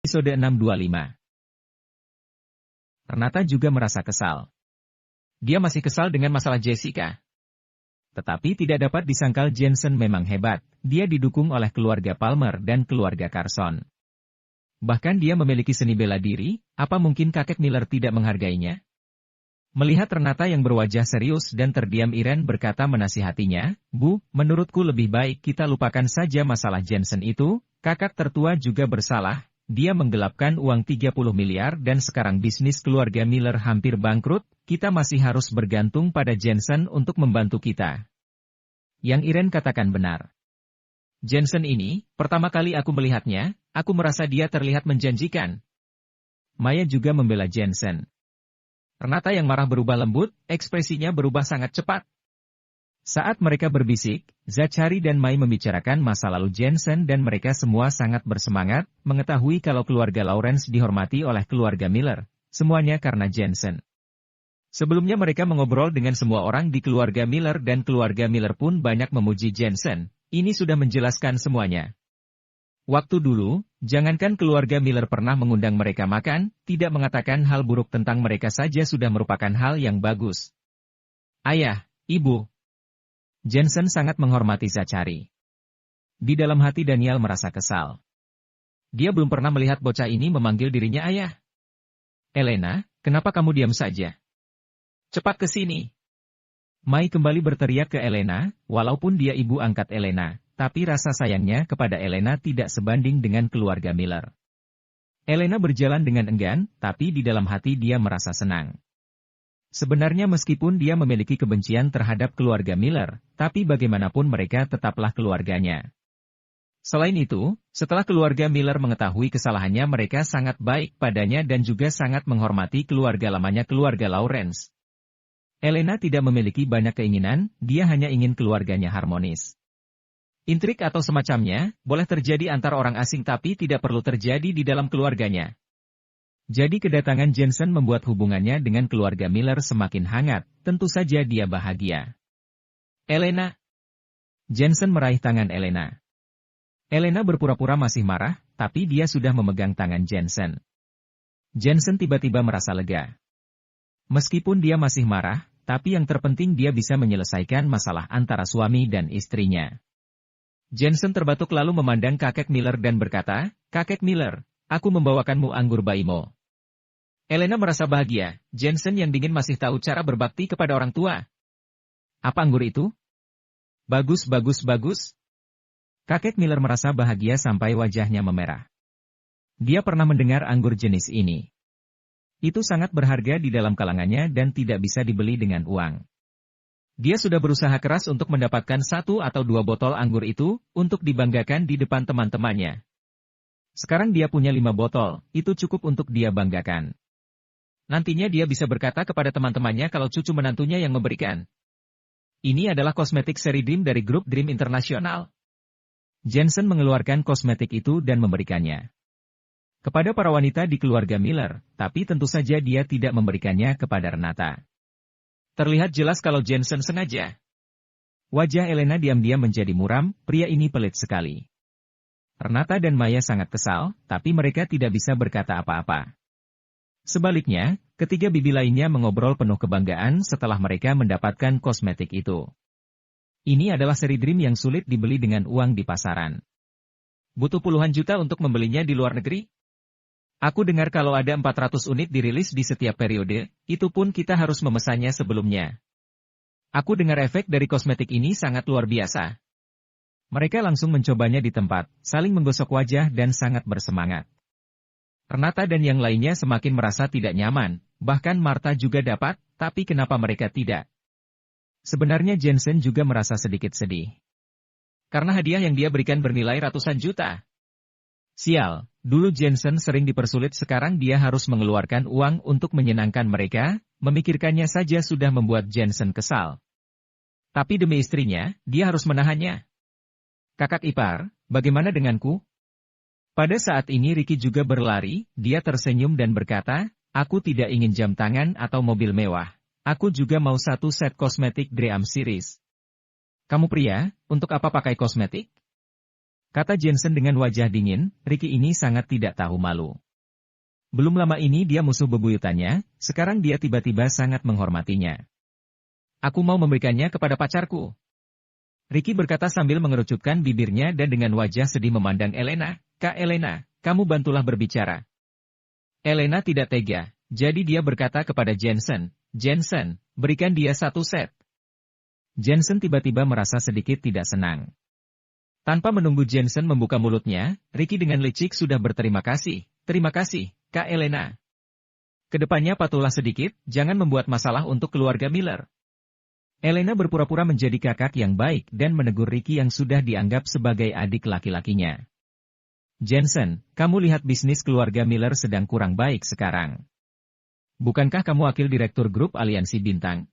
Episode 625. Renata juga merasa kesal. Dia masih kesal dengan masalah Jessica. Tetapi tidak dapat disangkal Jensen memang hebat, dia didukung oleh keluarga Palmer dan keluarga Carson. Bahkan dia memiliki seni bela diri, apa mungkin kakek Miller tidak menghargainya? Melihat Renata yang berwajah serius dan terdiam Irene berkata menasihatinya, Bu, menurutku lebih baik kita lupakan saja masalah Jensen itu, kakak tertua juga bersalah, dia menggelapkan uang 30 miliar dan sekarang bisnis keluarga Miller hampir bangkrut, kita masih harus bergantung pada Jensen untuk membantu kita. Yang Irene katakan benar. Jensen ini, pertama kali aku melihatnya, aku merasa dia terlihat menjanjikan. Maya juga membela Jensen. Renata yang marah berubah lembut, ekspresinya berubah sangat cepat. Saat mereka berbisik, Zachary dan Mai membicarakan masa lalu Jensen dan mereka semua sangat bersemangat, mengetahui kalau keluarga Lawrence dihormati oleh keluarga Miller, semuanya karena Jensen. Sebelumnya mereka mengobrol dengan semua orang di keluarga Miller dan keluarga Miller pun banyak memuji Jensen, ini sudah menjelaskan semuanya. Waktu dulu, jangankan keluarga Miller pernah mengundang mereka makan, tidak mengatakan hal buruk tentang mereka saja sudah merupakan hal yang bagus. Ayah, Ibu. Jensen sangat menghormati Zachary. Di dalam hati Daniel merasa kesal. Dia belum pernah melihat bocah ini memanggil dirinya ayah. Elena, kenapa kamu diam saja? Cepat ke sini. Mai kembali berteriak ke Elena, walaupun dia ibu angkat Elena, tapi rasa sayangnya kepada Elena tidak sebanding dengan keluarga Miller. Elena berjalan dengan enggan, tapi di dalam hati dia merasa senang. Sebenarnya meskipun dia memiliki kebencian terhadap keluarga Miller, tapi bagaimanapun mereka tetaplah keluarganya. Selain itu, setelah keluarga Miller mengetahui kesalahannya, mereka sangat baik padanya dan juga sangat menghormati keluarga lamanya, keluarga Lawrence. Elena tidak memiliki banyak keinginan, dia hanya ingin keluarganya harmonis. Intrik atau semacamnya, boleh terjadi antar orang asing tapi tidak perlu terjadi di dalam keluarganya. Jadi kedatangan Jensen membuat hubungannya dengan keluarga Miller semakin hangat, tentu saja dia bahagia. Elena. Jensen meraih tangan Elena. Elena berpura-pura masih marah, tapi dia sudah memegang tangan Jensen. Jensen tiba-tiba merasa lega. Meskipun dia masih marah, tapi yang terpenting dia bisa menyelesaikan masalah antara suami dan istrinya. Jensen terbatuk lalu memandang kakek Miller dan berkata, "Kakek Miller, aku membawakanmu anggur Baimo." Elena merasa bahagia, Jensen yang dingin masih tahu cara berbakti kepada orang tua. Apa anggur itu? Bagus, bagus, bagus. Kakek Miller merasa bahagia sampai wajahnya memerah. Dia pernah mendengar anggur jenis ini. Itu sangat berharga di dalam kalangannya dan tidak bisa dibeli dengan uang. Dia sudah berusaha keras untuk mendapatkan 1 atau 2 botol anggur itu, untuk dibanggakan di depan teman-temannya. Sekarang dia punya 5 botol, itu cukup untuk dia banggakan. Nantinya dia bisa berkata kepada teman-temannya kalau cucu menantunya yang memberikan. Ini adalah kosmetik seri Dream dari grup Dream Internasional. Jensen mengeluarkan kosmetik itu dan memberikannya kepada para wanita di keluarga Miller, tapi tentu saja dia tidak memberikannya kepada Renata. Terlihat jelas kalau Jensen sengaja. Wajah Elena diam-diam menjadi muram, pria ini pelit sekali. Renata dan Maya sangat kesal, tapi mereka tidak bisa berkata apa-apa. Sebaliknya, ketiga bibi lainnya mengobrol penuh kebanggaan setelah mereka mendapatkan kosmetik itu. Ini adalah seri Dream yang sulit dibeli dengan uang di pasaran. Butuh puluhan juta untuk membelinya di luar negeri? Aku dengar kalau ada 400 unit dirilis di setiap periode, itu pun kita harus memesannya sebelumnya. Aku dengar efek dari kosmetik ini sangat luar biasa. Mereka langsung mencobanya di tempat, saling menggosok wajah dan sangat bersemangat. Renata dan yang lainnya semakin merasa tidak nyaman, bahkan Martha juga dapat, tapi kenapa mereka tidak? Sebenarnya Jensen juga merasa sedikit sedih. Karena hadiah yang dia berikan bernilai ratusan juta. Sial, dulu Jensen sering dipersulit, sekarang dia harus mengeluarkan uang untuk menyenangkan mereka, memikirkannya saja sudah membuat Jensen kesal. Tapi demi istrinya, dia harus menahannya. Kakak ipar, bagaimana denganku? Pada saat ini Ricky juga berlari, dia tersenyum dan berkata, aku tidak ingin jam tangan atau mobil mewah. Aku juga mau 1 set kosmetik Dream Series. Kamu pria, untuk apa pakai kosmetik? Kata Jensen dengan wajah dingin, Ricky ini sangat tidak tahu malu. Belum lama ini dia musuh bebuyutannya, sekarang dia tiba-tiba sangat menghormatinya. Aku mau memberikannya kepada pacarku. Ricky berkata sambil mengerucutkan bibirnya dan dengan wajah sedih memandang Elena. Kak Elena, kamu bantulah berbicara. Elena tidak tega, jadi dia berkata kepada Jensen, Jensen, berikan dia 1 set. Jensen tiba-tiba merasa sedikit tidak senang. Tanpa menunggu Jensen membuka mulutnya, Ricky dengan licik sudah berterima kasih. Terima kasih, Kak Elena. Kedepannya patuhlah sedikit, jangan membuat masalah untuk keluarga Miller. Elena berpura-pura menjadi kakak yang baik dan menegur Ricky yang sudah dianggap sebagai adik laki-lakinya. Jensen, kamu lihat bisnis keluarga Miller sedang kurang baik sekarang. Bukankah kamu wakil direktur grup Aliansi Bintang?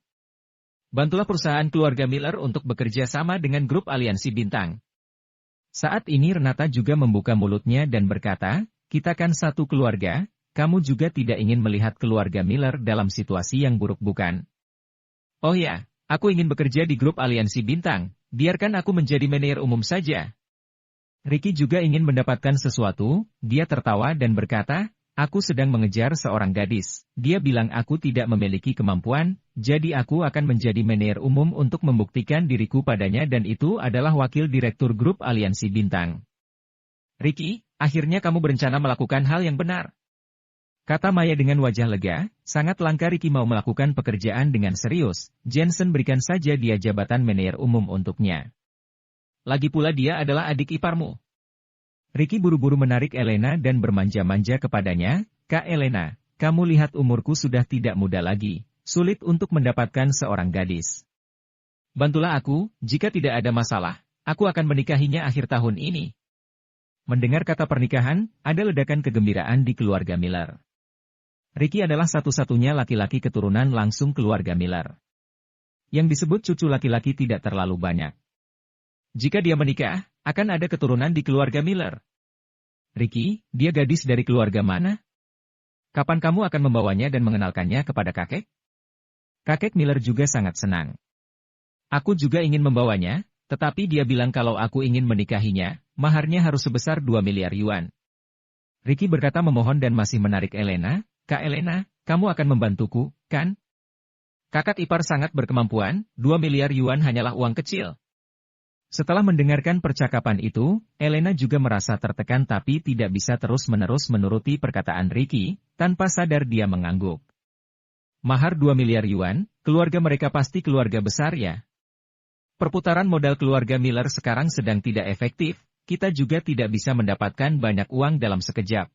Bantulah perusahaan keluarga Miller untuk bekerja sama dengan grup Aliansi Bintang. Saat ini Renata juga membuka mulutnya dan berkata, kita kan satu keluarga, kamu juga tidak ingin melihat keluarga Miller dalam situasi yang buruk bukan? Oh ya, aku ingin bekerja di grup Aliansi Bintang, biarkan aku menjadi manajer umum saja. Ricky juga ingin mendapatkan sesuatu, dia tertawa dan berkata, aku sedang mengejar seorang gadis, dia bilang aku tidak memiliki kemampuan, jadi aku akan menjadi manajer umum untuk membuktikan diriku padanya dan itu adalah wakil direktur grup Aliansi Bintang. Ricky, akhirnya kamu berencana melakukan hal yang benar. Kata Maya dengan wajah lega, sangat langka Ricky mau melakukan pekerjaan dengan serius, Jensen berikan saja dia jabatan manajer umum untuknya. Lagi pula dia adalah adik iparmu. Ricky buru-buru menarik Elena dan bermanja-manja kepadanya, "Kak Elena, kamu lihat umurku sudah tidak muda lagi, sulit untuk mendapatkan seorang gadis. Bantulah aku, jika tidak ada masalah, aku akan menikahinya akhir tahun ini." Mendengar kata pernikahan, ada ledakan kegembiraan di keluarga Miller. Ricky adalah satu-satunya laki-laki keturunan langsung keluarga Miller. Yang disebut cucu laki-laki tidak terlalu banyak. Jika dia menikah, akan ada keturunan di keluarga Miller. "Ricky, dia gadis dari keluarga mana? Kapan kamu akan membawanya dan mengenalkannya kepada kakek?" Kakek Miller juga sangat senang. "Aku juga ingin membawanya, tetapi dia bilang kalau aku ingin menikahinya, maharnya harus sebesar 2 miliar yuan." Ricky berkata memohon dan masih menarik Elena, "Kak Elena, kamu akan membantuku, kan? Kakak ipar sangat berkemampuan, 2 miliar yuan hanyalah uang kecil." Setelah mendengarkan percakapan itu, Elena juga merasa tertekan tapi tidak bisa terus-menerus menuruti perkataan Ricky, tanpa sadar dia mengangguk. Mahar 2 miliar yuan, keluarga mereka pasti keluarga besar ya. Perputaran modal keluarga Miller sekarang sedang tidak efektif, kita juga tidak bisa mendapatkan banyak uang dalam sekejap.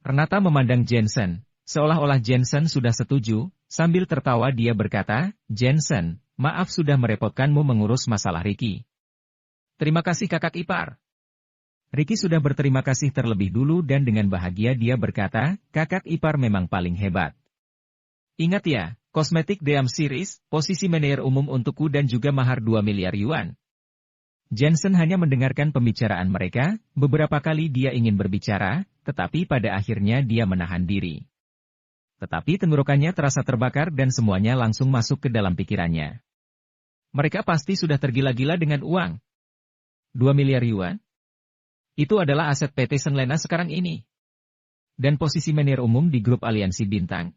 Renata memandang Jensen, seolah-olah Jensen sudah setuju, sambil tertawa dia berkata, "Jensen, maaf sudah merepotkanmu mengurus masalah Ricky." "Terima kasih kakak ipar." Ricky sudah berterima kasih terlebih dulu dan dengan bahagia dia berkata, "Kakak ipar memang paling hebat. Ingat ya, kosmetik Deam Series, posisi manajer umum untukku dan juga mahar 2 miliar yuan." Jensen hanya mendengarkan pembicaraan mereka, beberapa kali dia ingin berbicara, tetapi pada akhirnya dia menahan diri. Tetapi tenggorokannya terasa terbakar dan semuanya langsung masuk ke dalam pikirannya. Mereka pasti sudah tergila-gila dengan uang. 2 miliar yuan? Itu adalah aset PT Senlena sekarang ini. Dan posisi manajer umum di grup Aliansi Bintang.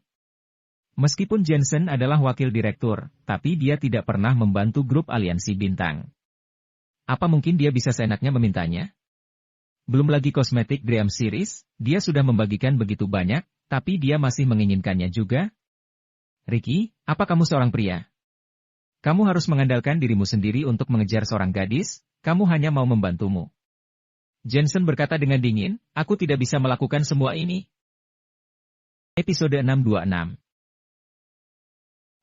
Meskipun Jensen adalah wakil direktur, tapi dia tidak pernah membantu grup Aliansi Bintang. Apa mungkin dia bisa seenaknya memintanya? Belum lagi kosmetik Dream Series, dia sudah membagikan begitu banyak, tapi dia masih menginginkannya juga. "Ricky, apa kamu seorang pria? Kamu harus mengandalkan dirimu sendiri untuk mengejar seorang gadis, kamu hanya mau membantumu." Jensen berkata dengan dingin, "Aku tidak bisa melakukan semua ini." Episode 626.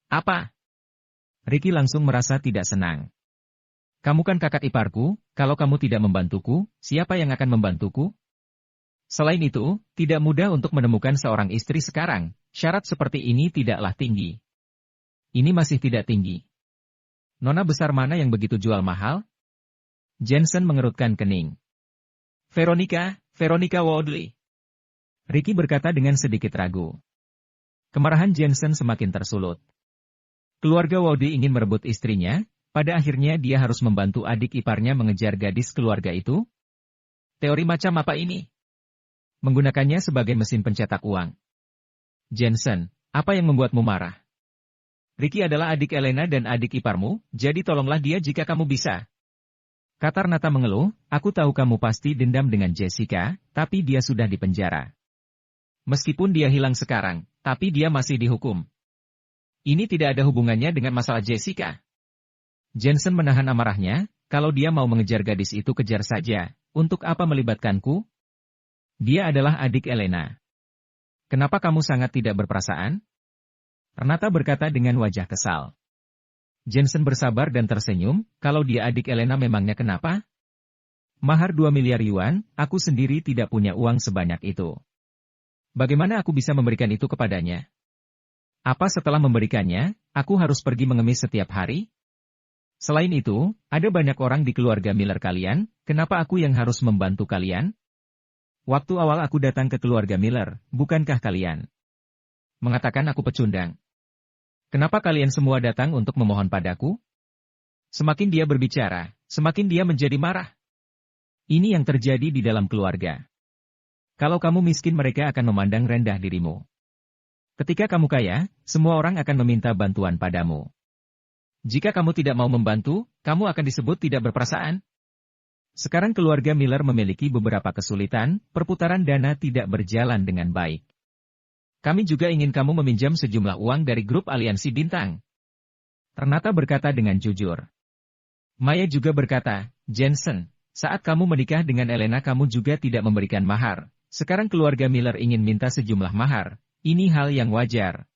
"Apa?" Ricky langsung merasa tidak senang. "Kamu kan kakak iparku, kalau kamu tidak membantuku, siapa yang akan membantuku? Selain itu, tidak mudah untuk menemukan seorang istri sekarang, syarat seperti ini tidaklah tinggi." "Ini masih tidak tinggi. Nona besar mana yang begitu jual mahal?" Jensen mengerutkan kening. Veronica Wadley." Ricky berkata dengan sedikit ragu. Kemarahan Jensen semakin tersulut. Keluarga Wadley ingin merebut istrinya, pada akhirnya dia harus membantu adik iparnya mengejar gadis keluarga itu? Teori macam apa ini? Menggunakannya sebagai mesin pencetak uang. Jensen, apa yang membuatmu marah? Ricky adalah adik Elena dan adik iparmu, jadi tolonglah dia jika kamu bisa. Kata Renata mengeluh, "Aku tahu kamu pasti dendam dengan Jessica, tapi dia sudah dipenjara. Meskipun dia hilang sekarang, tapi dia masih dihukum. Ini tidak ada hubungannya dengan masalah Jessica." Jensen menahan amarahnya, "Kalau dia mau mengejar gadis itu kejar saja, untuk apa melibatkanku? Dia adalah adik Elena. Kenapa kamu sangat tidak berperasaan?" Renata berkata dengan wajah kesal. Jensen bersabar dan tersenyum, "Kalau dia adik Elena memangnya kenapa? Mahar 2 miliar yuan, aku sendiri tidak punya uang sebanyak itu. Bagaimana aku bisa memberikan itu kepadanya? Apa setelah memberikannya, aku harus pergi mengemis setiap hari? Selain itu, ada banyak orang di keluarga Miller kalian, kenapa aku yang harus membantu kalian? Waktu awal aku datang ke keluarga Miller, bukankah kalian mengatakan aku pecundang? Kenapa kalian semua datang untuk memohon padaku?" Semakin dia berbicara, semakin dia menjadi marah. Ini yang terjadi di dalam keluarga. Kalau kamu miskin mereka akan memandang rendah dirimu. Ketika kamu kaya, semua orang akan meminta bantuan padamu. Jika kamu tidak mau membantu, kamu akan disebut tidak berperasaan. Sekarang keluarga Miller memiliki beberapa kesulitan, perputaran dana tidak berjalan dengan baik. Kami juga ingin kamu meminjam sejumlah uang dari grup Aliansi Bintang. Renata berkata dengan jujur. Maya juga berkata, "Jensen, Saat kamu menikah dengan Elena kamu juga tidak memberikan mahar. Sekarang keluarga Miller ingin minta sejumlah mahar. Ini hal yang wajar.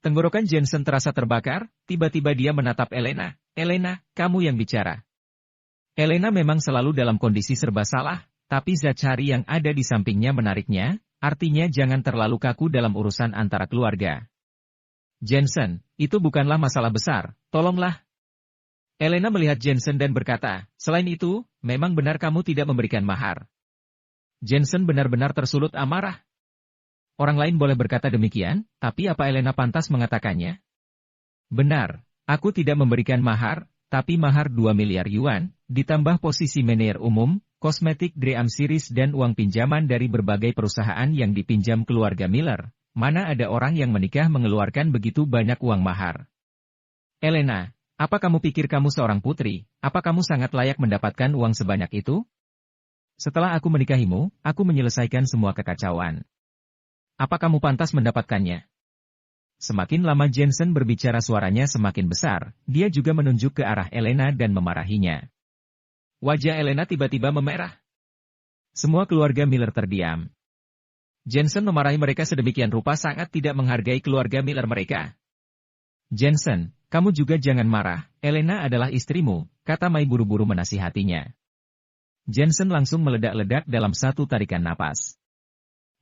Tenggorokan Jensen terasa terbakar, tiba-tiba dia menatap Elena. Elena, kamu yang bicara. Elena memang selalu dalam kondisi serba salah, tapi Zachary yang ada di sampingnya menariknya, artinya jangan terlalu kaku dalam urusan antara keluarga. Jensen, itu bukanlah masalah besar, tolonglah. Elena melihat Jensen dan berkata, selain itu, memang benar kamu tidak memberikan mahar. Jensen benar-benar tersulut amarah. Orang lain boleh berkata demikian, tapi apa Elena pantas mengatakannya? Benar, aku tidak memberikan mahar, tapi mahar 2 miliar yuan, ditambah posisi manajer umum, kosmetik Dream Series dan uang pinjaman dari berbagai perusahaan yang dipinjam keluarga Miller. Mana ada orang yang menikah mengeluarkan begitu banyak uang mahar? Elena, apa kamu pikir kamu seorang putri? Apa kamu sangat layak mendapatkan uang sebanyak itu? Setelah aku menikahimu, aku menyelesaikan semua kekacauan. Apa kamu pantas mendapatkannya? Semakin lama Jensen berbicara suaranya semakin besar, dia juga menunjuk ke arah Elena dan memarahinya. Wajah Elena tiba-tiba memerah. Semua keluarga Miller terdiam. Jensen memarahi mereka sedemikian rupa sangat tidak menghargai keluarga Miller mereka. Jensen, kamu juga jangan marah, Elena adalah istrimu, kata Mai buru-buru menasihatinya. Jensen langsung meledak-ledak dalam satu tarikan napas.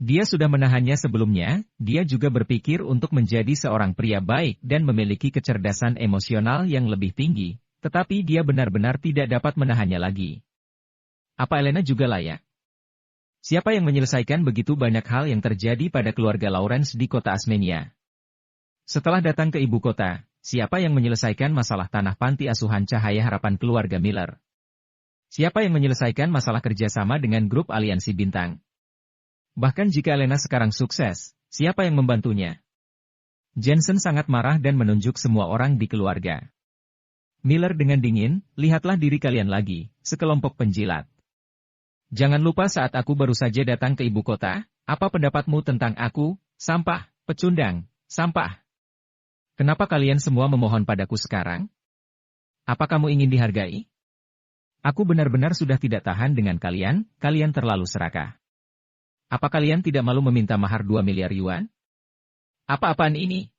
Dia sudah menahannya sebelumnya, dia juga berpikir untuk menjadi seorang pria baik dan memiliki kecerdasan emosional yang lebih tinggi, tetapi dia benar-benar tidak dapat menahannya lagi. Apa Elena juga layak? Siapa yang menyelesaikan begitu banyak hal yang terjadi pada keluarga Lawrence di kota Asmenia? Setelah datang ke ibu kota, siapa yang menyelesaikan masalah tanah panti asuhan Cahaya Harapan keluarga Miller? Siapa yang menyelesaikan masalah kerjasama dengan grup Aliansi Bintang? Bahkan jika Elena sekarang sukses, siapa yang membantunya? Jensen sangat marah dan menunjuk semua orang di keluarga. Miller dengan dingin, lihatlah diri kalian lagi, sekelompok penjilat. Jangan lupa saat aku baru saja datang ke ibu kota, apa pendapatmu tentang aku, sampah, pecundang, sampah? Kenapa kalian semua memohon padaku sekarang? Apa kamu ingin dihargai? Aku benar-benar sudah tidak tahan dengan kalian, kalian terlalu serakah. Apa kalian tidak malu meminta mahar 2 miliar yuan? Apa-apaan ini?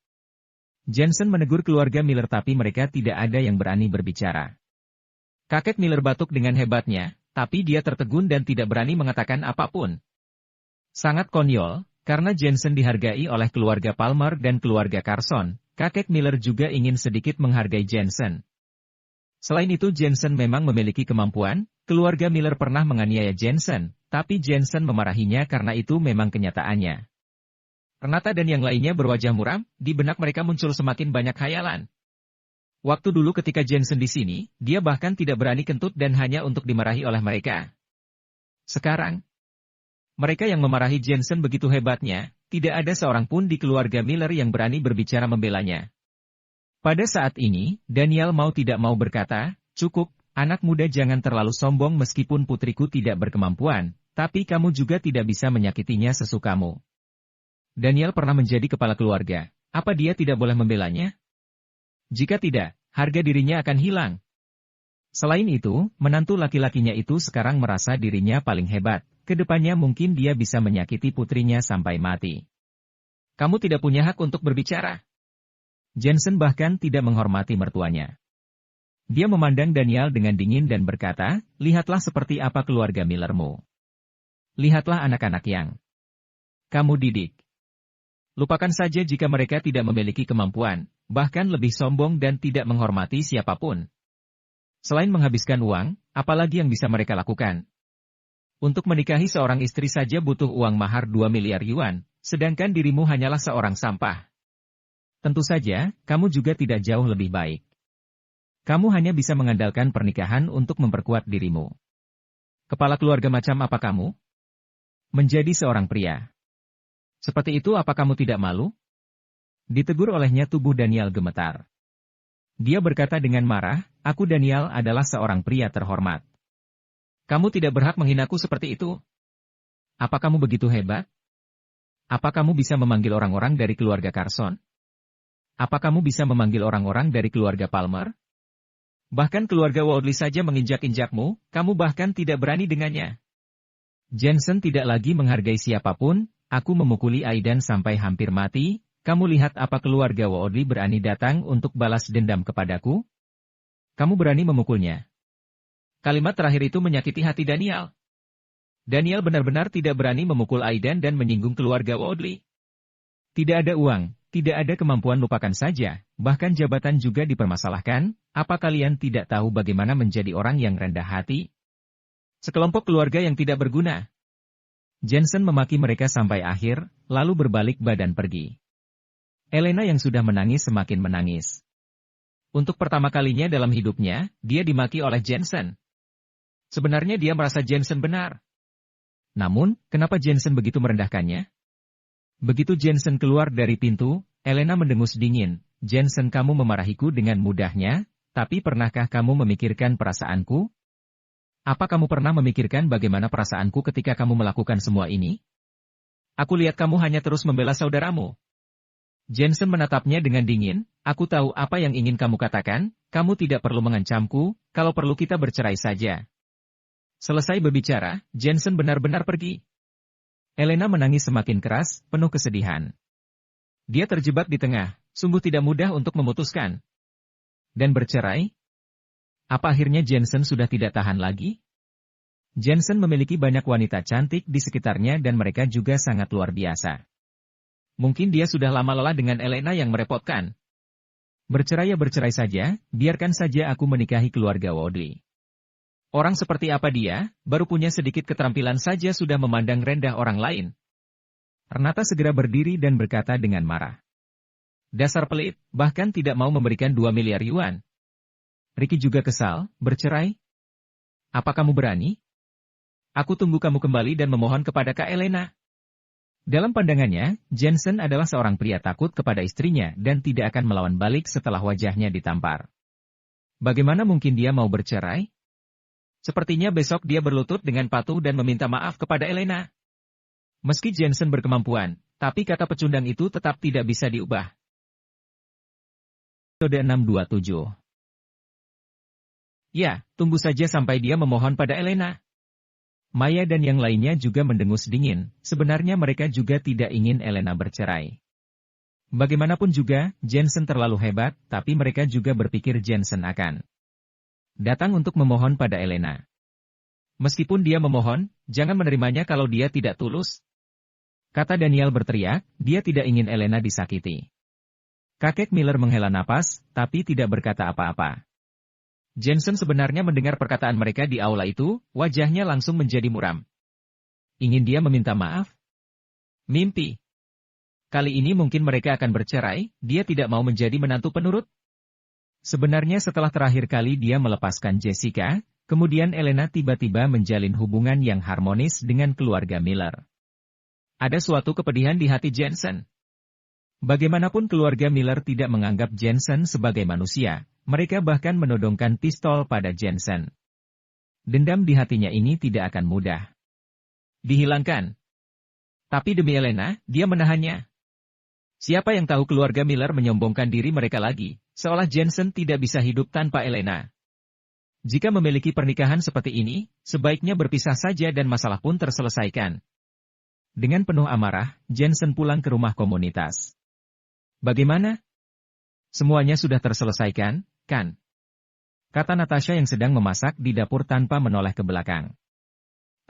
Jensen menegur keluarga Miller tapi mereka tidak ada yang berani berbicara. Kakek Miller batuk dengan hebatnya, tapi dia tertegun dan tidak berani mengatakan apapun. Sangat konyol, karena Jensen dihargai oleh keluarga Palmer dan keluarga Carson, kakek Miller juga ingin sedikit menghargai Jensen. Selain itu Jensen memang memiliki kemampuan, keluarga Miller pernah menganiaya Jensen, tapi Jensen memarahinya karena itu memang kenyataannya. Renata dan yang lainnya berwajah muram, di benak mereka muncul semakin banyak khayalan. Waktu dulu ketika Jensen di sini, dia bahkan tidak berani kentut dan hanya untuk dimarahi oleh mereka. Sekarang, mereka yang memarahi Jensen begitu hebatnya, tidak ada seorang pun di keluarga Miller yang berani berbicara membelanya. Pada saat ini, Daniel mau tidak mau berkata, cukup, anak muda jangan terlalu sombong meskipun putriku tidak berkemampuan, tapi kamu juga tidak bisa menyakitinya sesukamu. Daniel pernah menjadi kepala keluarga, apa dia tidak boleh membelanya? Jika tidak, harga dirinya akan hilang. Selain itu, menantu laki-lakinya itu sekarang merasa dirinya paling hebat, kedepannya mungkin dia bisa menyakiti putrinya sampai mati. Kamu tidak punya hak untuk berbicara. Jensen bahkan tidak menghormati mertuanya. Dia memandang Daniel dengan dingin dan berkata, lihatlah seperti apa keluarga Millermu. Lihatlah anak-anak yang kamu didik. Lupakan saja jika mereka tidak memiliki kemampuan, bahkan lebih sombong dan tidak menghormati siapapun. Selain menghabiskan uang, apalagi yang bisa mereka lakukan? Untuk menikahi seorang istri saja butuh uang mahar 2 miliar yuan, sedangkan dirimu hanyalah seorang sampah. Tentu saja, kamu juga tidak jauh lebih baik. Kamu hanya bisa mengandalkan pernikahan untuk memperkuat dirimu. Kepala keluarga macam apa kamu? Menjadi seorang pria. Seperti itu apa kamu tidak malu? Ditegur olehnya tubuh Daniel gemetar. Dia berkata dengan marah, aku Daniel adalah seorang pria terhormat. Kamu tidak berhak menghinaku seperti itu. Apa kamu begitu hebat? Apa kamu bisa memanggil orang-orang dari keluarga Carson? Apa kamu bisa memanggil orang-orang dari keluarga Palmer? Bahkan keluarga Woodley saja menginjak-injakmu, kamu bahkan tidak berani dengannya. Jensen tidak lagi menghargai siapapun, aku memukuli Aidan sampai hampir mati, kamu lihat apa keluarga Woodley berani datang untuk balas dendam kepadaku? Kamu berani memukulnya. Kalimat terakhir itu menyakiti hati Daniel. Daniel benar-benar tidak berani memukul Aidan dan menyinggung keluarga Woodley. Tidak ada uang, tidak ada kemampuan lupakan saja, bahkan jabatan juga dipermasalahkan, apa kalian tidak tahu bagaimana menjadi orang yang rendah hati? Sekelompok keluarga yang tidak berguna. Jensen memaki mereka sampai akhir, lalu berbalik badan pergi. Elena yang sudah menangis semakin menangis. Untuk pertama kalinya dalam hidupnya, dia dimaki oleh Jensen. Sebenarnya dia merasa Jensen benar. Namun, kenapa Jensen begitu merendahkannya? Begitu Jensen keluar dari pintu, Elena mendengus dingin. Jensen, kamu memarahiku dengan mudahnya, tapi pernahkah kamu memikirkan perasaanku? Apa kamu pernah memikirkan bagaimana perasaanku ketika kamu melakukan semua ini? Aku lihat kamu hanya terus membela saudaramu. Jensen menatapnya dengan dingin, aku tahu apa yang ingin kamu katakan, kamu tidak perlu mengancamku, kalau perlu kita bercerai saja. Selesai berbicara, Jensen benar-benar pergi. Elena menangis semakin keras, penuh kesedihan. Dia terjebak di tengah, sungguh tidak mudah untuk memutuskan. Dan bercerai? Apa akhirnya Jensen sudah tidak tahan lagi? Jensen memiliki banyak wanita cantik di sekitarnya dan mereka juga sangat luar biasa. Mungkin dia sudah lama lelah dengan Elena yang merepotkan. Bercerai ya bercerai saja, biarkan saja aku menikahi keluarga Woodley. Orang seperti apa dia, baru punya sedikit keterampilan saja sudah memandang rendah orang lain. Renata segera berdiri dan berkata dengan marah. Dasar pelit, bahkan tidak mau memberikan 2 miliar yuan. Ricky juga kesal, bercerai? Apa kamu berani? Aku tunggu kamu kembali dan memohon kepada Kak Elena. Dalam pandangannya, Jensen adalah seorang pria takut kepada istrinya dan tidak akan melawan balik setelah wajahnya ditampar. Bagaimana mungkin dia mau bercerai? Sepertinya besok dia berlutut dengan patuh dan meminta maaf kepada Elena. Meski Jensen berkemampuan, tapi kata pecundang itu tetap tidak bisa diubah. Episode 627. Ya, tunggu saja sampai dia memohon pada Elena. Maya dan yang lainnya juga mendengus dingin, sebenarnya mereka juga tidak ingin Elena bercerai. Bagaimanapun juga, Jensen terlalu hebat, tapi mereka juga berpikir Jensen akan datang untuk memohon pada Elena. Meskipun dia memohon, jangan menerimanya kalau dia tidak tulus. Kata Daniel berteriak, dia tidak ingin Elena disakiti. Kakek Miller menghela napas, tapi tidak berkata apa-apa. Jensen sebenarnya mendengar perkataan mereka di aula itu, wajahnya langsung menjadi muram. Ingin dia meminta maaf? Mimpi. Kali ini mungkin mereka akan bercerai, dia tidak mau menjadi menantu penurut. Sebenarnya setelah terakhir kali dia melepaskan Jessica, kemudian Elena tiba-tiba menjalin hubungan yang harmonis dengan keluarga Miller. Ada suatu kepedihan di hati Jensen. Bagaimanapun keluarga Miller tidak menganggap Jensen sebagai manusia. Mereka bahkan menodongkan pistol pada Jensen. Dendam di hatinya ini tidak akan mudah dihilangkan. Tapi demi Elena, dia menahannya. Siapa yang tahu keluarga Miller menyombongkan diri mereka lagi, seolah Jensen tidak bisa hidup tanpa Elena. Jika memiliki pernikahan seperti ini, sebaiknya berpisah saja dan masalah pun terselesaikan. Dengan penuh amarah, Jensen pulang ke rumah komunitas. Bagaimana? Semuanya sudah terselesaikan, kan? Kata Natasha yang sedang memasak di dapur tanpa menoleh ke belakang.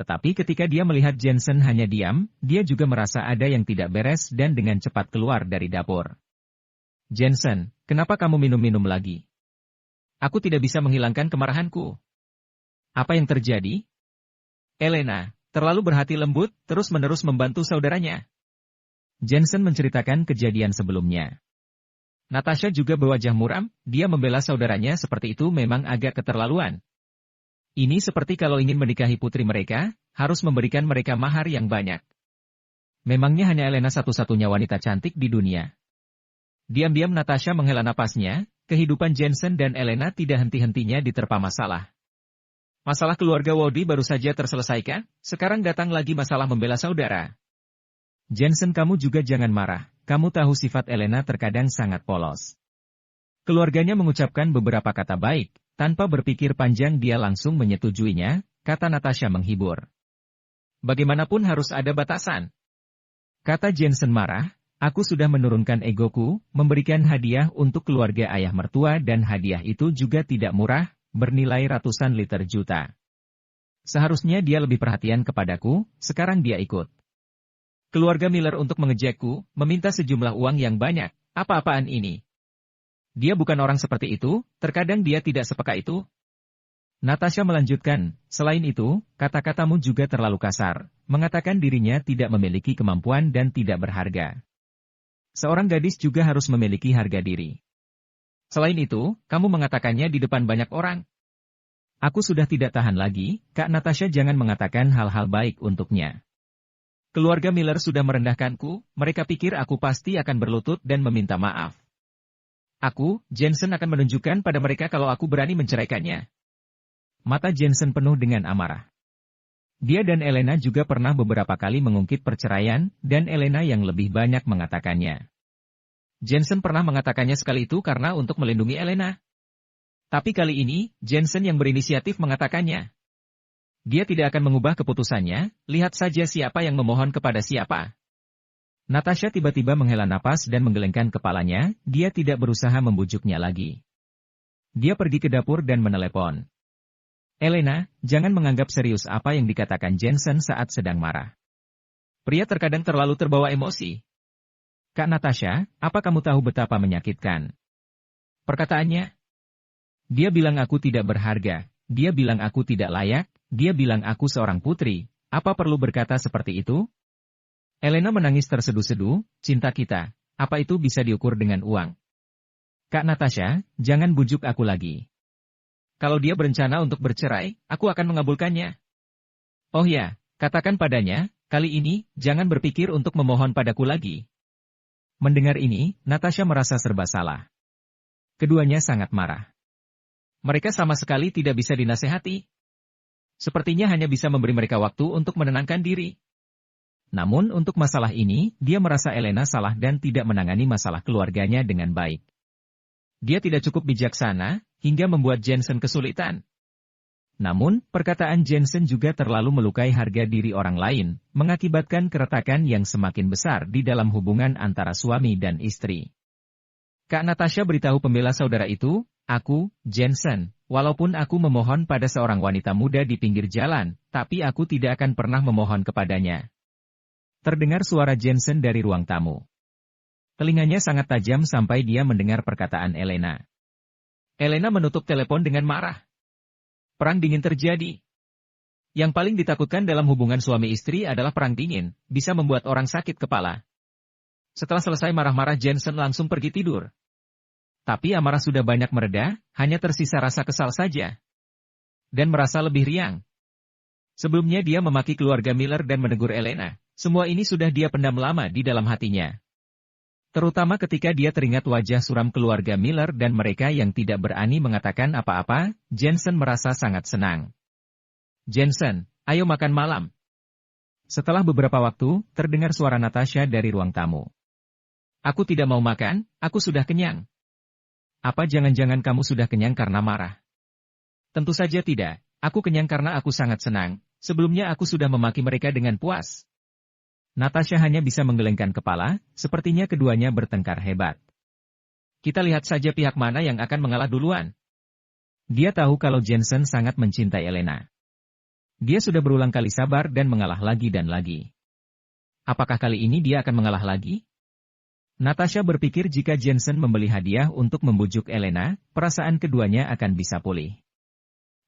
Tetapi ketika dia melihat Jensen hanya diam, dia juga merasa ada yang tidak beres dan dengan cepat keluar dari dapur. Jensen, kenapa kamu minum-minum lagi? Aku tidak bisa menghilangkan kemarahanku. Apa yang terjadi? Elena, terlalu berhati lembut, terus-menerus membantu saudaranya. Jensen menceritakan kejadian sebelumnya. Natasha juga berwajah muram, dia membela saudaranya seperti itu memang agak keterlaluan. Ini seperti kalau ingin menikahi putri mereka, harus memberikan mereka mahar yang banyak. Memangnya hanya Elena satu-satunya wanita cantik di dunia. Diam-diam Natasha menghela napasnya, kehidupan Jensen dan Elena tidak henti-hentinya diterpa masalah. Masalah keluarga Woodley baru saja terselesaikan, sekarang datang lagi masalah membela saudara. Jensen, kamu juga jangan marah. Kamu tahu sifat Elena terkadang sangat polos. Keluarganya mengucapkan beberapa kata baik, Tanpa berpikir panjang dia langsung menyetujuinya, kata Natasha menghibur. Bagaimanapun harus ada batasan. Kata Jensen marah, aku sudah menurunkan egoku, memberikan hadiah untuk keluarga ayah mertua dan hadiah itu juga tidak murah, bernilai ratusan liter juta. Seharusnya dia lebih perhatian kepadaku, sekarang dia ikut. Keluarga Miller untuk mengejekku, meminta sejumlah uang yang banyak, apa-apaan ini? Dia bukan orang seperti itu, terkadang dia tidak sepeka itu. Natasha melanjutkan, selain itu, kata-katamu juga terlalu kasar, mengatakan dirinya tidak memiliki kemampuan dan tidak berharga. Seorang gadis juga harus memiliki harga diri. Selain itu, kamu mengatakannya di depan banyak orang. Aku sudah tidak tahan lagi, Kak Natasha jangan mengatakan hal-hal baik untuknya. Keluarga Miller sudah merendahkanku, mereka pikir aku pasti akan berlutut dan meminta maaf. Aku, Jensen akan menunjukkan pada mereka kalau aku berani menceraikannya. Mata Jensen penuh dengan amarah. Dia dan Elena juga pernah beberapa kali mengungkit perceraian, dan Elena yang lebih banyak mengatakannya. Jensen pernah mengatakannya sekali itu karena untuk melindungi Elena. Tapi kali ini, Jensen yang berinisiatif mengatakannya. Dia tidak akan mengubah keputusannya, lihat saja siapa yang memohon kepada siapa. Natasha tiba-tiba menghela napas dan menggelengkan kepalanya, dia tidak berusaha membujuknya lagi. Dia pergi ke dapur dan menelepon. Elena, jangan menganggap serius apa yang dikatakan Jensen saat sedang marah. Pria terkadang terlalu terbawa emosi. Kak Natasha, apa kamu tahu betapa menyakitkan perkataannya? Dia bilang aku tidak berharga, dia bilang aku tidak layak, dia bilang aku seorang putri, apa perlu berkata seperti itu? Elena menangis terseduh-seduh, cinta kita, apa itu bisa diukur dengan uang? Kak Natasha, jangan bujuk aku lagi. Kalau dia berencana untuk bercerai, aku akan mengabulkannya. Oh ya, katakan padanya, kali ini, jangan berpikir untuk memohon padaku lagi. Mendengar ini, Natasha merasa serba salah. Keduanya sangat marah. Mereka sama sekali tidak bisa dinasehati. Sepertinya hanya bisa memberi mereka waktu untuk menenangkan diri. Namun untuk masalah ini, dia merasa Elena salah dan tidak menangani masalah keluarganya dengan baik. Dia tidak cukup bijaksana, hingga membuat Jensen kesulitan. Namun, perkataan Jensen juga terlalu melukai harga diri orang lain, mengakibatkan keretakan yang semakin besar di dalam hubungan antara suami dan istri. Kak Natasha beritahu pembela saudara itu, aku, Jensen, walaupun aku memohon pada seorang wanita muda di pinggir jalan, tapi aku tidak akan pernah memohon kepadanya. Terdengar suara Jensen dari ruang tamu. Telinganya sangat tajam sampai dia mendengar perkataan Elena. Elena menutup telepon dengan marah. Perang dingin terjadi. Yang paling ditakutkan dalam hubungan suami istri adalah perang dingin, bisa membuat orang sakit kepala. Setelah selesai marah-marah Jensen langsung pergi tidur. Tapi amarah sudah banyak mereda, hanya tersisa rasa kesal saja. Dan merasa lebih riang. Sebelumnya dia memaki keluarga Miller dan menegur Elena. Semua ini sudah dia pendam lama di dalam hatinya. Terutama ketika dia teringat wajah suram keluarga Miller dan mereka yang tidak berani mengatakan apa-apa, Jensen merasa sangat senang. Jensen, ayo makan malam. Setelah beberapa waktu, terdengar suara Natasha dari ruang tamu. Aku tidak mau makan, aku sudah kenyang. Apa jangan-jangan kamu sudah kenyang karena marah? Tentu saja tidak, aku kenyang karena aku sangat senang, sebelumnya aku sudah memaki mereka dengan puas. Natasha hanya bisa menggelengkan kepala, sepertinya keduanya bertengkar hebat. Kita lihat saja pihak mana yang akan mengalah duluan. Dia tahu kalau Jensen sangat mencintai Elena. Dia sudah berulang kali sabar dan mengalah lagi dan lagi. Apakah kali ini dia akan mengalah lagi? Natasha berpikir jika Jensen membeli hadiah untuk membujuk Elena, perasaan keduanya akan bisa pulih.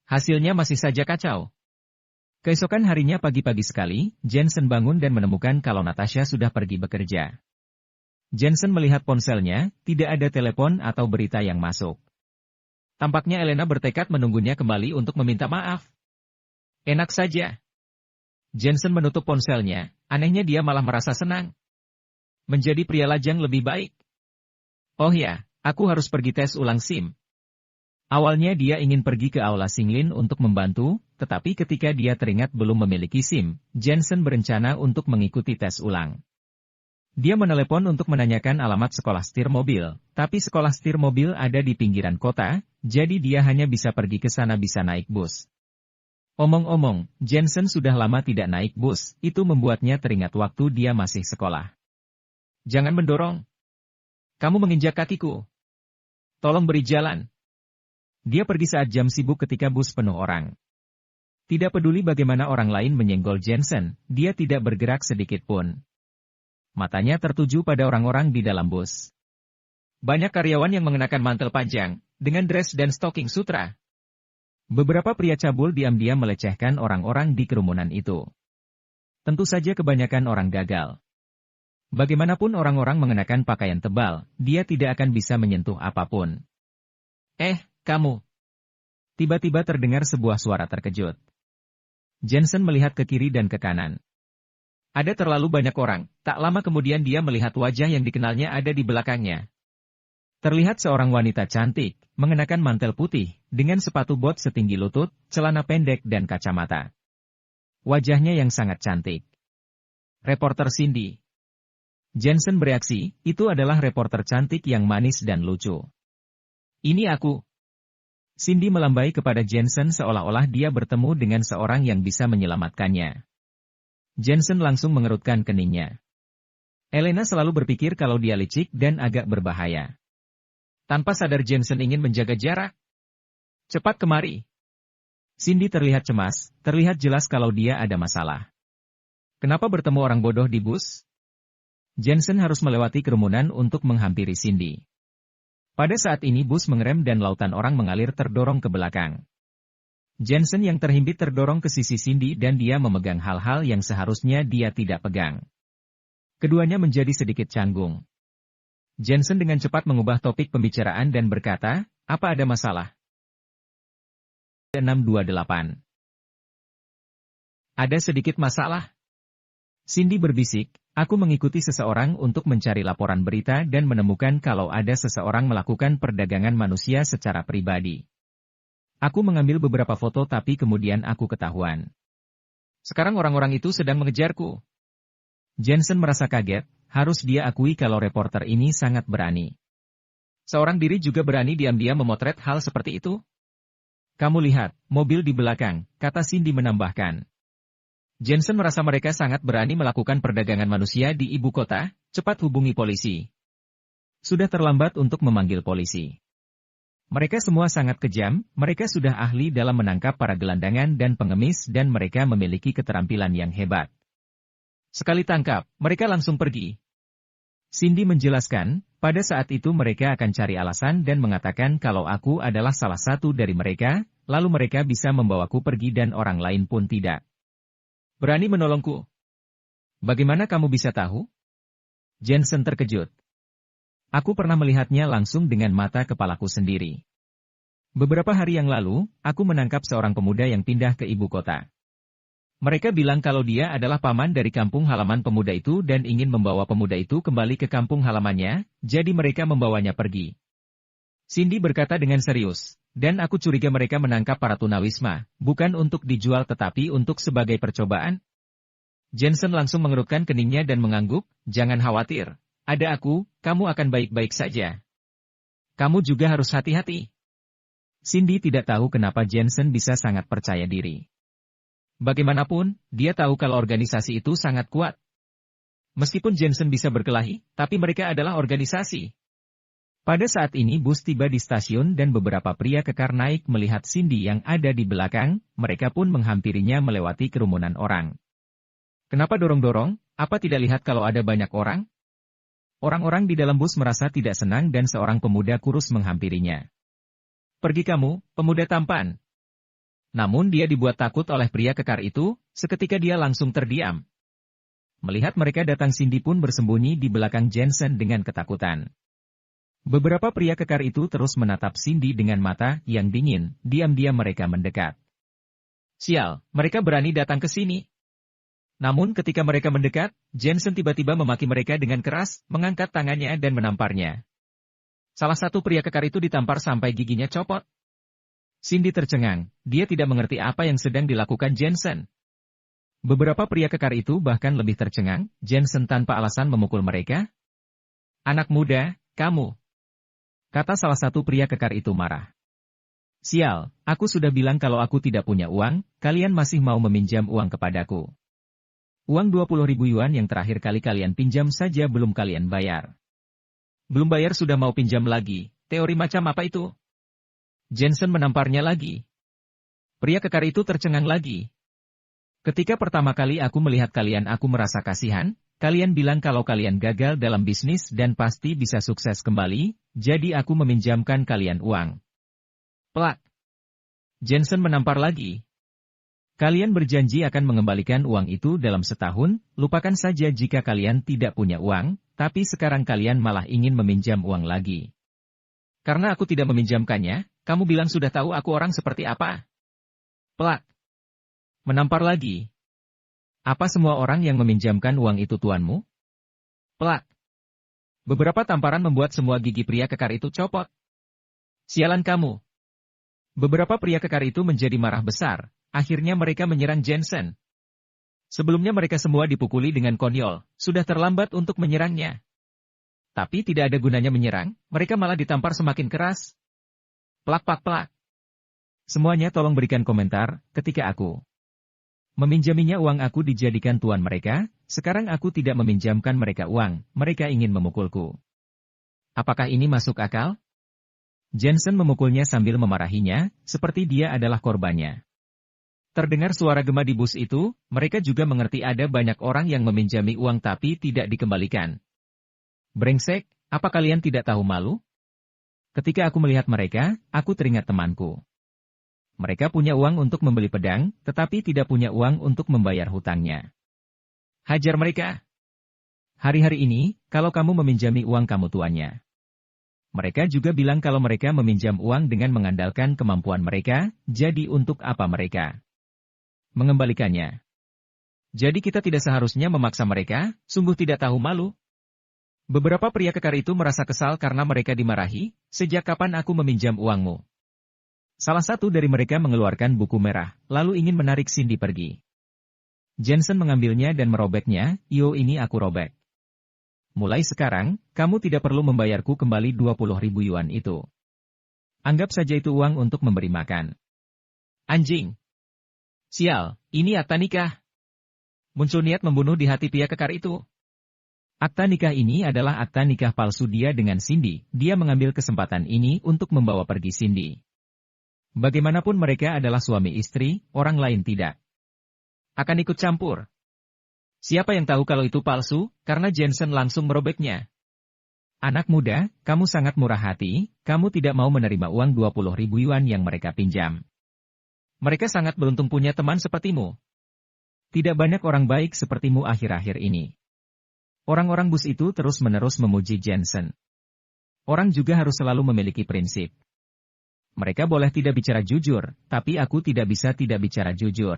Hasilnya masih saja kacau. Keesokan harinya pagi-pagi sekali, Jensen bangun dan menemukan kalau Natasha sudah pergi bekerja. Jensen melihat ponselnya, tidak ada telepon atau berita yang masuk. Tampaknya Elena bertekad menunggunya kembali untuk meminta maaf. Enak saja. Jensen menutup ponselnya, anehnya dia malah merasa senang. Menjadi pria lajang lebih baik. Oh ya, aku harus pergi tes ulang SIM. Awalnya dia ingin pergi ke aula Singlin untuk membantu, tetapi ketika dia teringat belum memiliki SIM, Jensen berencana untuk mengikuti tes ulang. Dia menelepon untuk menanyakan alamat sekolah setir mobil, tapi sekolah setir mobil ada di pinggiran kota, jadi dia hanya bisa pergi ke sana bisa naik bus. Omong-omong, Jensen sudah lama tidak naik bus, itu membuatnya teringat waktu dia masih sekolah. Jangan mendorong. Kamu menginjak kakiku. Tolong beri jalan. Dia pergi saat jam sibuk ketika bus penuh orang. Tidak peduli bagaimana orang lain menyenggol Jensen, dia tidak bergerak sedikit pun. Matanya tertuju pada orang-orang di dalam bus. Banyak karyawan yang mengenakan mantel panjang, dengan dress dan stocking sutra. Beberapa pria cabul diam-diam melecehkan orang-orang di kerumunan itu. Tentu saja kebanyakan orang gagal. Bagaimanapun orang-orang mengenakan pakaian tebal, dia tidak akan bisa menyentuh apapun. Kamu. Tiba-tiba terdengar sebuah suara terkejut. Jensen melihat ke kiri dan ke kanan. Ada terlalu banyak orang, tak lama kemudian dia melihat wajah yang dikenalnya ada di belakangnya. Terlihat seorang wanita cantik, mengenakan mantel putih, dengan sepatu bot setinggi lutut, celana pendek dan kacamata. Wajahnya yang sangat cantik. Reporter Cindy. Jensen bereaksi, itu adalah reporter cantik yang manis dan lucu. Ini aku. Cindy melambai kepada Jensen seolah-olah dia bertemu dengan seorang yang bisa menyelamatkannya. Jensen langsung mengerutkan keningnya. Elena selalu berpikir kalau dia licik dan agak berbahaya. Tanpa sadar Jensen ingin menjaga jarak. Cepat kemari. Cindy terlihat cemas, terlihat jelas kalau dia ada masalah. Kenapa bertemu orang bodoh di bus? Jensen harus melewati kerumunan untuk menghampiri Cindy. Pada saat ini bus mengerem dan lautan orang mengalir terdorong ke belakang. Jensen yang terhimpit terdorong ke sisi Cindy dan dia memegang hal-hal yang seharusnya dia tidak pegang. Keduanya menjadi sedikit canggung. Jensen dengan cepat mengubah topik pembicaraan dan berkata, apa ada masalah? 628. Ada sedikit masalah. Cindy berbisik, aku mengikuti seseorang untuk mencari laporan berita dan menemukan kalau ada seseorang melakukan perdagangan manusia secara pribadi. Aku mengambil beberapa foto tapi kemudian aku ketahuan. Sekarang orang-orang itu sedang mengejarku. Jensen merasa kaget, harus dia akui kalau reporter ini sangat berani. Seorang diri juga berani diam-diam memotret hal seperti itu? Kamu lihat, mobil di belakang, kata Cindy menambahkan. Jensen merasa mereka sangat berani melakukan perdagangan manusia di ibu kota, cepat hubungi polisi. Sudah terlambat untuk memanggil polisi. Mereka semua sangat kejam, mereka sudah ahli dalam menangkap para gelandangan dan pengemis dan mereka memiliki keterampilan yang hebat. Sekali tangkap, mereka langsung pergi. Cindy menjelaskan, pada saat itu mereka akan cari alasan dan mengatakan kalau aku adalah salah satu dari mereka, lalu mereka bisa membawaku pergi dan orang lain pun tidak. Berani menolongku. Bagaimana kamu bisa tahu? Jensen terkejut. Aku pernah melihatnya langsung dengan mata kepalaku sendiri. Beberapa hari yang lalu, aku menangkap seorang pemuda yang pindah ke ibu kota. Mereka bilang kalau dia adalah paman dari kampung halaman pemuda itu dan ingin membawa pemuda itu kembali ke kampung halamannya, jadi mereka membawanya pergi. Cindy berkata dengan serius. Dan aku curiga mereka menangkap para tunawisma, bukan untuk dijual tetapi untuk sebagai percobaan. Jensen langsung mengerutkan keningnya dan mengangguk, jangan khawatir. Ada aku, kamu akan baik-baik saja. Kamu juga harus hati-hati. Cindy tidak tahu kenapa Jensen bisa sangat percaya diri. Bagaimanapun, dia tahu kalau organisasi itu sangat kuat. Meskipun Jensen bisa berkelahi, tapi mereka adalah organisasi. Pada saat ini bus tiba di stasiun dan beberapa pria kekar naik melihat Cindy yang ada di belakang, mereka pun menghampirinya melewati kerumunan orang. Kenapa dorong-dorong? Apa tidak lihat kalau ada banyak orang? Orang-orang di dalam bus merasa tidak senang dan seorang pemuda kurus menghampirinya. Pergi kamu, pemuda tampan. Namun dia dibuat takut oleh pria kekar itu, seketika dia langsung terdiam. Melihat mereka datang Cindy pun bersembunyi di belakang Jensen dengan ketakutan. Beberapa pria kekar itu terus menatap Cindy dengan mata yang dingin, diam-diam mereka mendekat. Sial, mereka berani datang ke sini. Namun ketika mereka mendekat, Jensen tiba-tiba memaki mereka dengan keras, mengangkat tangannya dan menamparnya. Salah satu pria kekar itu ditampar sampai giginya copot. Cindy tercengang, dia tidak mengerti apa yang sedang dilakukan Jensen. Beberapa pria kekar itu bahkan lebih tercengang, Jensen tanpa alasan memukul mereka. Anak muda, kamu. Kata salah satu pria kekar itu marah. Sial, aku sudah bilang kalau aku tidak punya uang, kalian masih mau meminjam uang kepadaku. Uang 20.000 yuan yang terakhir kali kalian pinjam saja belum kalian bayar. Belum bayar sudah mau pinjam lagi, teori macam apa itu? Jensen menamparnya lagi. Pria kekar itu tercengang lagi. Ketika pertama kali aku melihat kalian aku merasa kasihan, kalian bilang kalau kalian gagal dalam bisnis dan pasti bisa sukses kembali, jadi aku meminjamkan kalian uang. Plak. Jensen menampar lagi. Kalian berjanji akan mengembalikan uang itu dalam setahun, lupakan saja jika kalian tidak punya uang, tapi sekarang kalian malah ingin meminjam uang lagi. Karena aku tidak meminjamkannya, kamu bilang sudah tahu aku orang seperti apa? Plak. Menampar lagi. Apa semua orang yang meminjamkan uang itu tuanmu? Plak. Beberapa tamparan membuat semua gigi pria kekar itu copot. Sialan kamu. Beberapa pria kekar itu menjadi marah besar, akhirnya mereka menyerang Jensen. Sebelumnya mereka semua dipukuli dengan konyol, sudah terlambat untuk menyerangnya. Tapi tidak ada gunanya menyerang, mereka malah ditampar semakin keras. Plak plak plak. Semuanya tolong berikan komentar, ketika aku meminjaminya uang aku dijadikan tuan mereka, sekarang aku tidak meminjamkan mereka uang, mereka ingin memukulku. Apakah ini masuk akal? Jensen memukulnya sambil memarahinya, seperti dia adalah korbannya. Terdengar suara gema di bus itu, mereka juga mengerti ada banyak orang yang meminjami uang tapi tidak dikembalikan. Brengsek, apa kalian tidak tahu malu? Ketika aku melihat mereka, aku teringat temanku. Mereka punya uang untuk membeli pedang, tetapi tidak punya uang untuk membayar hutangnya. Hajar mereka. Hari-hari ini, kalau kamu meminjami uang kamu tuannya. Mereka juga bilang kalau mereka meminjam uang dengan mengandalkan kemampuan mereka, jadi untuk apa mereka mengembalikannya? Jadi kita tidak seharusnya memaksa mereka, sungguh tidak tahu malu. Beberapa pria kekar itu merasa kesal karena mereka dimarahi, sejak kapan aku meminjam uangmu? Salah satu dari mereka mengeluarkan buku merah, lalu ingin menarik Cindy pergi. Jensen mengambilnya dan merobeknya, yo ini aku robek. Mulai sekarang, kamu tidak perlu membayarku kembali 20.000 yuan itu. Anggap saja itu uang untuk memberi makan. Anjing. Sial, ini akta nikah. Muncul niat membunuh di hati pria kekar itu. Akta nikah ini adalah akta nikah palsu dia dengan Cindy, dia mengambil kesempatan ini untuk membawa pergi Cindy. Bagaimanapun mereka adalah suami istri, orang lain tidak akan ikut campur. Siapa yang tahu kalau itu palsu, karena Jensen langsung merobeknya. Anak muda, kamu sangat murah hati, kamu tidak mau menerima uang 20.000 yuan yang mereka pinjam. Mereka sangat beruntung punya teman sepertimu. Tidak banyak orang baik sepertimu akhir-akhir ini. Orang-orang bus itu terus-menerus memuji Jensen. Orang juga harus selalu memiliki prinsip. Mereka boleh tidak bicara jujur, tapi aku tidak bisa tidak bicara jujur.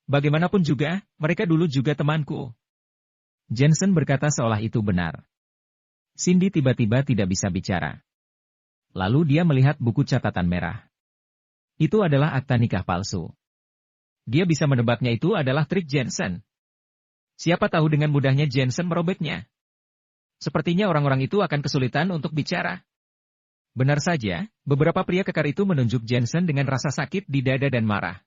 Bagaimanapun juga, mereka dulu juga temanku. Jensen berkata seolah itu benar. Cindy tiba-tiba tidak bisa bicara. Lalu dia melihat buku catatan merah. Itu adalah akta nikah palsu. Dia bisa menebaknya itu adalah trik Jensen. Siapa tahu dengan mudahnya Jensen merobeknya. Sepertinya orang-orang itu akan kesulitan untuk bicara. Benar saja, beberapa pria kekar itu menunjuk Jensen dengan rasa sakit di dada dan marah.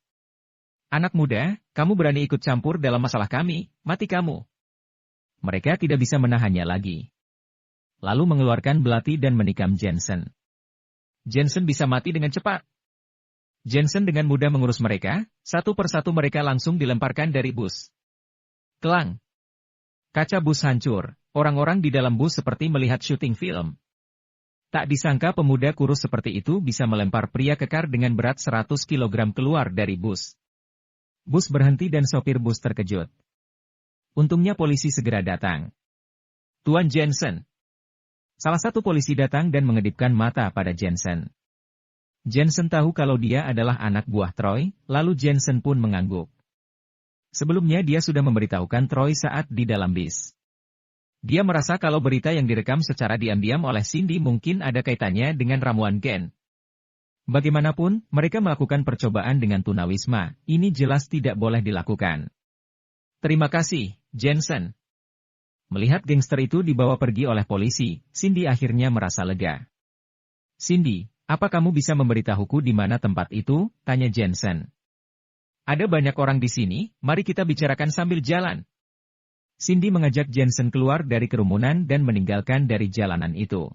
Anak muda, kamu berani ikut campur dalam masalah kami, mati kamu. Mereka tidak bisa menahannya lagi. Lalu mengeluarkan belati dan menikam Jensen. Jensen bisa mati dengan cepat. Jensen dengan mudah mengurus mereka, satu persatu mereka langsung dilemparkan dari bus. Kelang. Kaca bus hancur, orang-orang di dalam bus seperti melihat syuting film. Tak disangka pemuda kurus seperti itu bisa melempar pria kekar dengan berat 100 kg keluar dari bus. Bus berhenti dan sopir bus terkejut. Untungnya polisi segera datang. Tuan Jensen. Salah satu polisi datang dan mengedipkan mata pada Jensen. Jensen tahu kalau dia adalah anak buah Troy, lalu Jensen pun mengangguk. Sebelumnya dia sudah memberitahukan Troy saat di dalam bis. Dia merasa kalau berita yang direkam secara diam-diam oleh Cindy mungkin ada kaitannya dengan ramuan gen. Bagaimanapun, mereka melakukan percobaan dengan tunawisma, ini jelas tidak boleh dilakukan. Terima kasih, Jensen. Melihat gangster itu dibawa pergi oleh polisi, Cindy akhirnya merasa lega. Cindy, Apa kamu bisa memberitahuku di mana tempat itu? Tanya Jensen. Ada banyak orang di sini, mari kita bicarakan sambil jalan. Cindy mengajak Jensen keluar dari kerumunan dan meninggalkan dari jalanan itu.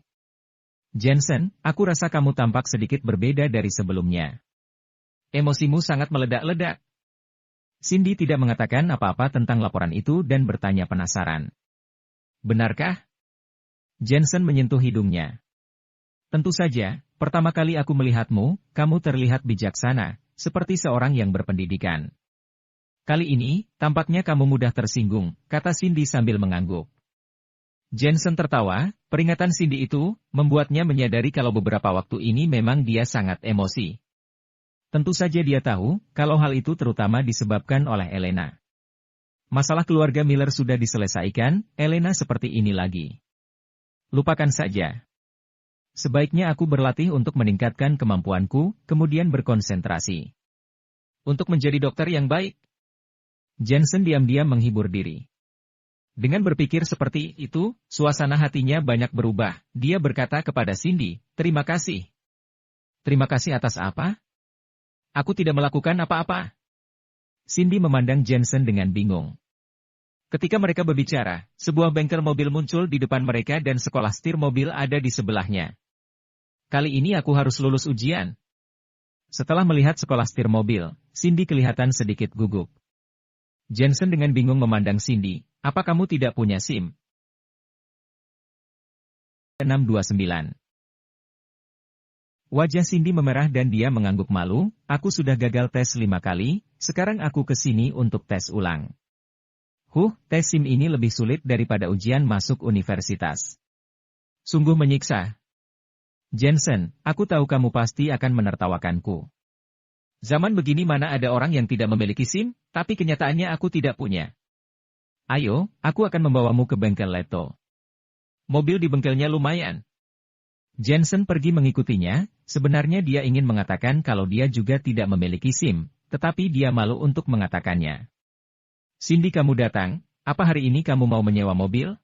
Jensen, aku rasa kamu tampak sedikit berbeda dari sebelumnya. Emosimu sangat meledak-ledak. Cindy tidak mengatakan apa-apa tentang laporan itu dan bertanya penasaran. Benarkah? Jensen menyentuh hidungnya. Tentu saja, pertama kali aku melihatmu, kamu terlihat bijaksana, seperti seorang yang berpendidikan. Kali ini, tampaknya kamu mudah tersinggung, kata Cindy sambil mengangguk. Jensen tertawa, peringatan Cindy itu, membuatnya menyadari kalau beberapa waktu ini memang dia sangat emosi. Tentu saja dia tahu, kalau hal itu terutama disebabkan oleh Elena. Masalah keluarga Miller sudah diselesaikan, Elena seperti ini lagi. Lupakan saja. Sebaiknya aku berlatih untuk meningkatkan kemampuanku, kemudian berkonsentrasi. Untuk menjadi dokter yang baik. Jensen diam-diam menghibur diri. Dengan berpikir seperti itu, suasana hatinya banyak berubah. Dia berkata kepada Cindy, terima kasih. Terima kasih atas apa? Aku tidak melakukan apa-apa. Cindy memandang Jensen dengan bingung. Ketika mereka berbicara, sebuah bengkel mobil muncul di depan mereka dan sekolah setir mobil ada di sebelahnya. Kali ini aku harus lulus ujian. Setelah melihat sekolah setir mobil, Cindy kelihatan sedikit gugup. Jensen dengan bingung memandang Cindy, apa kamu tidak punya SIM? 629. Wajah Cindy memerah dan dia mengangguk malu, aku sudah gagal tes 5 kali, sekarang aku ke sini untuk tes ulang. Tes SIM ini lebih sulit daripada ujian masuk universitas. Sungguh menyiksa. Jensen, aku tahu kamu pasti akan menertawakanku. Zaman begini mana ada orang yang tidak memiliki SIM, tapi kenyataannya aku tidak punya. Ayo, aku akan membawamu ke bengkel Leto. Mobil di bengkelnya lumayan. Jensen pergi mengikutinya, sebenarnya dia ingin mengatakan kalau dia juga tidak memiliki SIM, tetapi dia malu untuk mengatakannya. Cindy kamu datang, apa hari ini kamu mau menyewa mobil?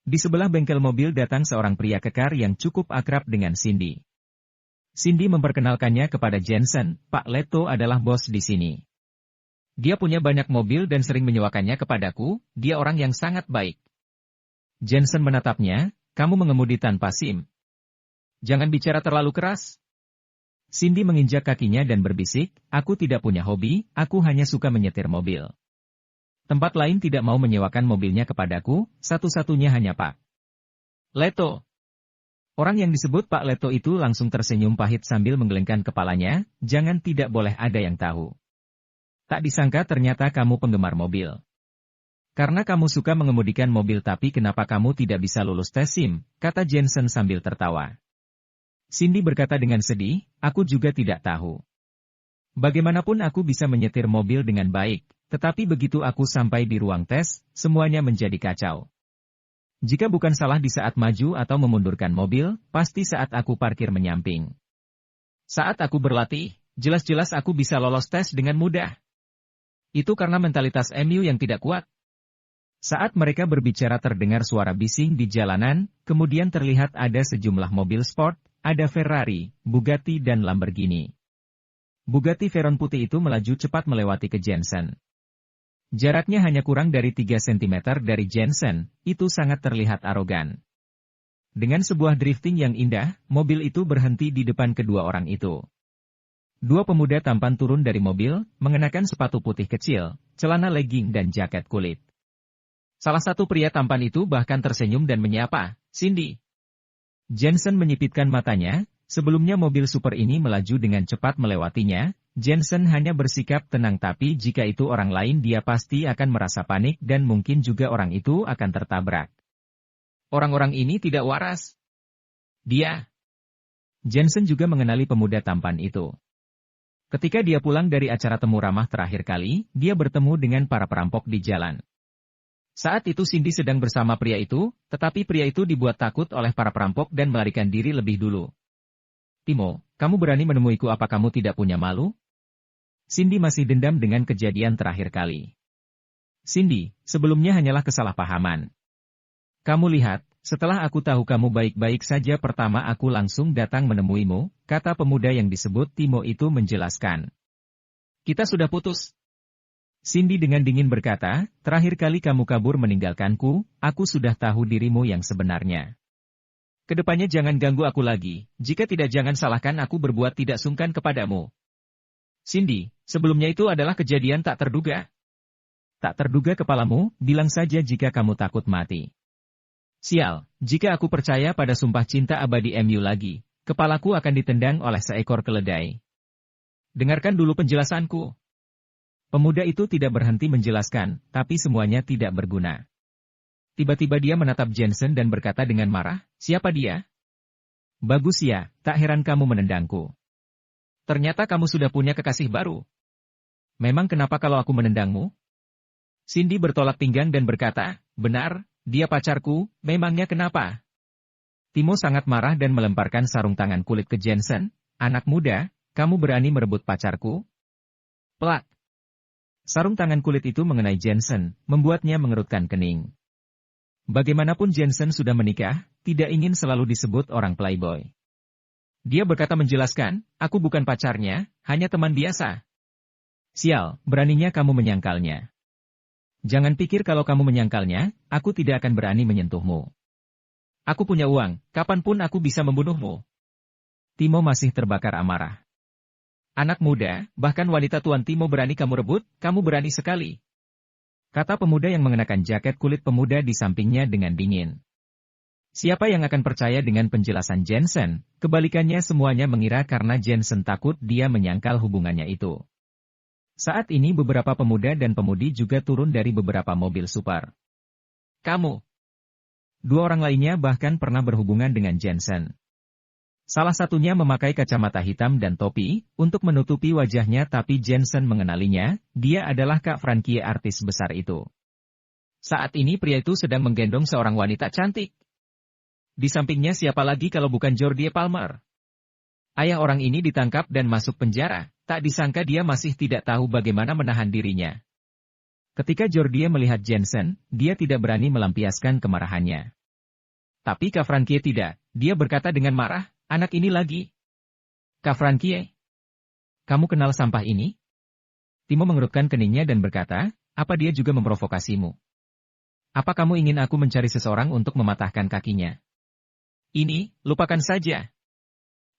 Di sebelah bengkel mobil datang seorang pria kekar yang cukup akrab dengan Cindy. Cindy memperkenalkannya kepada Jensen, Pak Leto adalah bos di sini. Dia punya banyak mobil dan sering menyewakannya kepadaku, dia orang yang sangat baik. Jensen menatapnya, kamu mengemudi tanpa SIM. Jangan bicara terlalu keras. Cindy menginjak kakinya dan berbisik, aku tidak punya hobi, aku hanya suka menyetir mobil. Tempat lain tidak mau menyewakan mobilnya kepadaku, satu-satunya hanya Pak Leto. Orang yang disebut Pak Leto itu langsung tersenyum pahit sambil menggelengkan kepalanya, jangan tidak boleh ada yang tahu. Tak disangka ternyata kamu penggemar mobil. Karena kamu suka mengemudikan mobil tapi kenapa kamu tidak bisa lulus tes SIM, kata Jensen sambil tertawa. Cindy berkata dengan sedih, aku juga tidak tahu. Bagaimanapun aku bisa menyetir mobil dengan baik, tetapi begitu aku sampai di ruang tes, semuanya menjadi kacau. Jika bukan salah di saat maju atau memundurkan mobil, pasti saat aku parkir menyamping. Saat aku berlatih, jelas-jelas aku bisa lolos tes dengan mudah. Itu karena mentalitas MU yang tidak kuat. Saat mereka berbicara terdengar suara bising di jalanan, kemudian terlihat ada sejumlah mobil sport, ada Ferrari, Bugatti dan Lamborghini. Bugatti Veyron putih itu melaju cepat melewati ke Jensen. Jaraknya hanya kurang dari 3 cm dari Jensen, itu sangat terlihat arogan. Dengan sebuah drifting yang indah, mobil itu berhenti di depan kedua orang itu. Dua pemuda tampan turun dari mobil, mengenakan sepatu putih kecil, celana legging dan jaket kulit. Salah satu pria tampan itu bahkan tersenyum dan menyapa, Cindy. Jensen menyipitkan matanya, sebelumnya mobil super ini melaju dengan cepat melewatinya, Jensen hanya bersikap tenang tapi jika itu orang lain dia pasti akan merasa panik dan mungkin juga orang itu akan tertabrak. Orang-orang ini tidak waras. Jensen juga mengenali pemuda tampan itu. Ketika dia pulang dari acara temu ramah terakhir kali, dia bertemu dengan para perampok di jalan. Saat itu Cindy sedang bersama pria itu, tetapi pria itu dibuat takut oleh para perampok dan melarikan diri lebih dulu. Timo, kamu berani menemuiku apa kamu tidak punya malu? Cindy masih dendam dengan kejadian terakhir kali. Cindy, sebelumnya hanyalah kesalahpahaman. Kamu lihat, setelah aku tahu kamu baik-baik saja pertama aku langsung datang menemuimu, kata pemuda yang disebut Timo itu menjelaskan. Kita sudah putus. Cindy dengan dingin berkata, terakhir kali kamu kabur meninggalkanku, aku sudah tahu dirimu yang sebenarnya. Kedepannya jangan ganggu aku lagi, jika tidak jangan salahkan aku berbuat tidak sungkan kepadamu. Cindy, sebelumnya itu adalah kejadian tak terduga. Tak terduga kepalamu, bilang saja jika kamu takut mati. Sial, jika aku percaya pada sumpah cinta abadi MU lagi, kepalaku akan ditendang oleh seekor keledai. Dengarkan dulu penjelasanku. Pemuda itu tidak berhenti menjelaskan, tapi semuanya tidak berguna. Tiba-tiba dia menatap Jensen dan berkata dengan marah, siapa dia? Bagus ya, tak heran kamu menendangku. Ternyata kamu sudah punya kekasih baru. Memang kenapa kalau aku menendangmu? Cindy bertolak pinggang dan berkata, benar, dia pacarku, memangnya kenapa? Timo sangat marah dan melemparkan sarung tangan kulit ke Jensen. Anak muda, kamu berani merebut pacarku? Plak. Sarung tangan kulit itu mengenai Jensen, membuatnya mengerutkan kening. Bagaimanapun Jensen sudah menikah, tidak ingin selalu disebut orang playboy. Dia berkata menjelaskan, aku bukan pacarnya, hanya teman biasa. Sial, beraninya kamu menyangkalnya. Jangan pikir kalau kamu menyangkalnya, aku tidak akan berani menyentuhmu. Aku punya uang, kapanpun aku bisa membunuhmu. Timo masih terbakar amarah. Anak muda, bahkan wanita tuan Timo berani kamu rebut, kamu berani sekali. Kata pemuda yang mengenakan jaket kulit pemuda di sampingnya dengan dingin. Siapa yang akan percaya dengan penjelasan Jensen? Kebalikannya semuanya mengira karena Jensen takut dia menyangkal hubungannya itu. Saat ini beberapa pemuda dan pemudi juga turun dari beberapa mobil super. Kamu. Dua orang lainnya bahkan pernah berhubungan dengan Jensen. Salah satunya memakai kacamata hitam dan topi, untuk menutupi wajahnya tapi Jensen mengenalinya, dia adalah Kak Frankie artis besar itu. Saat ini pria itu sedang menggendong seorang wanita cantik. Di sampingnya siapa lagi kalau bukan Jordie Palmer. Ayah orang ini ditangkap dan masuk penjara, tak disangka dia masih tidak tahu bagaimana menahan dirinya. Ketika Jordie melihat Jensen, dia tidak berani melampiaskan kemarahannya. Tapi Kak Frankie tidak, dia berkata dengan marah, anak ini lagi. Kak Frankie, kamu kenal sampah ini? Timo mengerutkan keningnya dan berkata, apa dia juga memprovokasimu? Apa kamu ingin aku mencari seseorang untuk mematahkan kakinya? Ini, lupakan saja.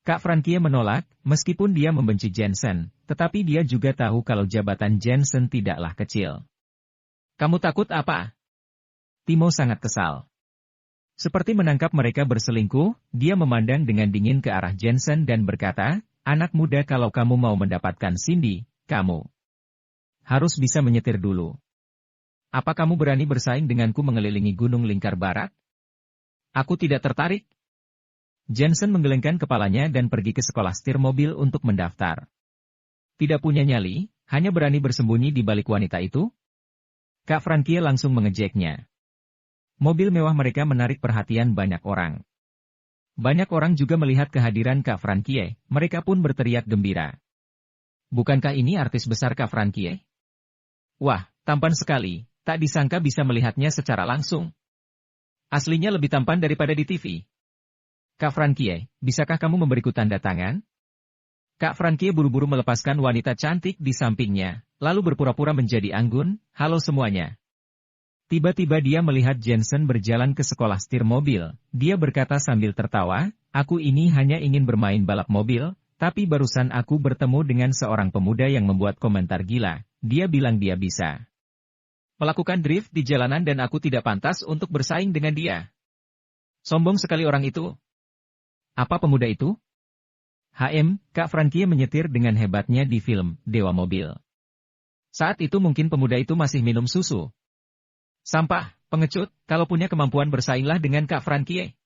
Kak Frankie menolak, meskipun dia membenci Jensen, tetapi dia juga tahu kalau jabatan Jensen tidaklah kecil. Kamu takut apa? Timo sangat kesal. Seperti menangkap mereka berselingkuh, dia memandang dengan dingin ke arah Jensen dan berkata, anak muda kalau kamu mau mendapatkan Cindy, kamu harus bisa menyetir dulu. Apa kamu berani bersaing denganku mengelilingi Gunung Lingkar Barat? Aku tidak tertarik. Jensen menggelengkan kepalanya dan pergi ke sekolah setir mobil untuk mendaftar. Tidak punya nyali, hanya berani bersembunyi di balik wanita itu? Kak Frankie langsung mengejeknya. Mobil mewah mereka menarik perhatian banyak orang. Banyak orang juga melihat kehadiran Kak Frankie, mereka pun berteriak gembira. Bukankah ini artis besar Kak Frankie? Wah, tampan sekali, tak disangka bisa melihatnya secara langsung. Aslinya lebih tampan daripada di TV. Kak Frankie, bisakah kamu memberiku tanda tangan? Kak Frankie buru-buru melepaskan wanita cantik di sampingnya, lalu berpura-pura menjadi anggun, halo semuanya. Tiba-tiba dia melihat Jensen berjalan ke sekolah setir mobil, dia berkata sambil tertawa, aku ini hanya ingin bermain balap mobil, tapi barusan aku bertemu dengan seorang pemuda yang membuat komentar gila, dia bilang dia bisa melakukan drift di jalanan dan aku tidak pantas untuk bersaing dengan dia. Sombong sekali orang itu. Apa pemuda itu? Kak Frankie menyetir dengan hebatnya di film Dewa Mobil. Saat itu mungkin pemuda itu masih minum susu. Sampah, pengecut, kalau punya kemampuan bersainglah dengan Kak Frankie.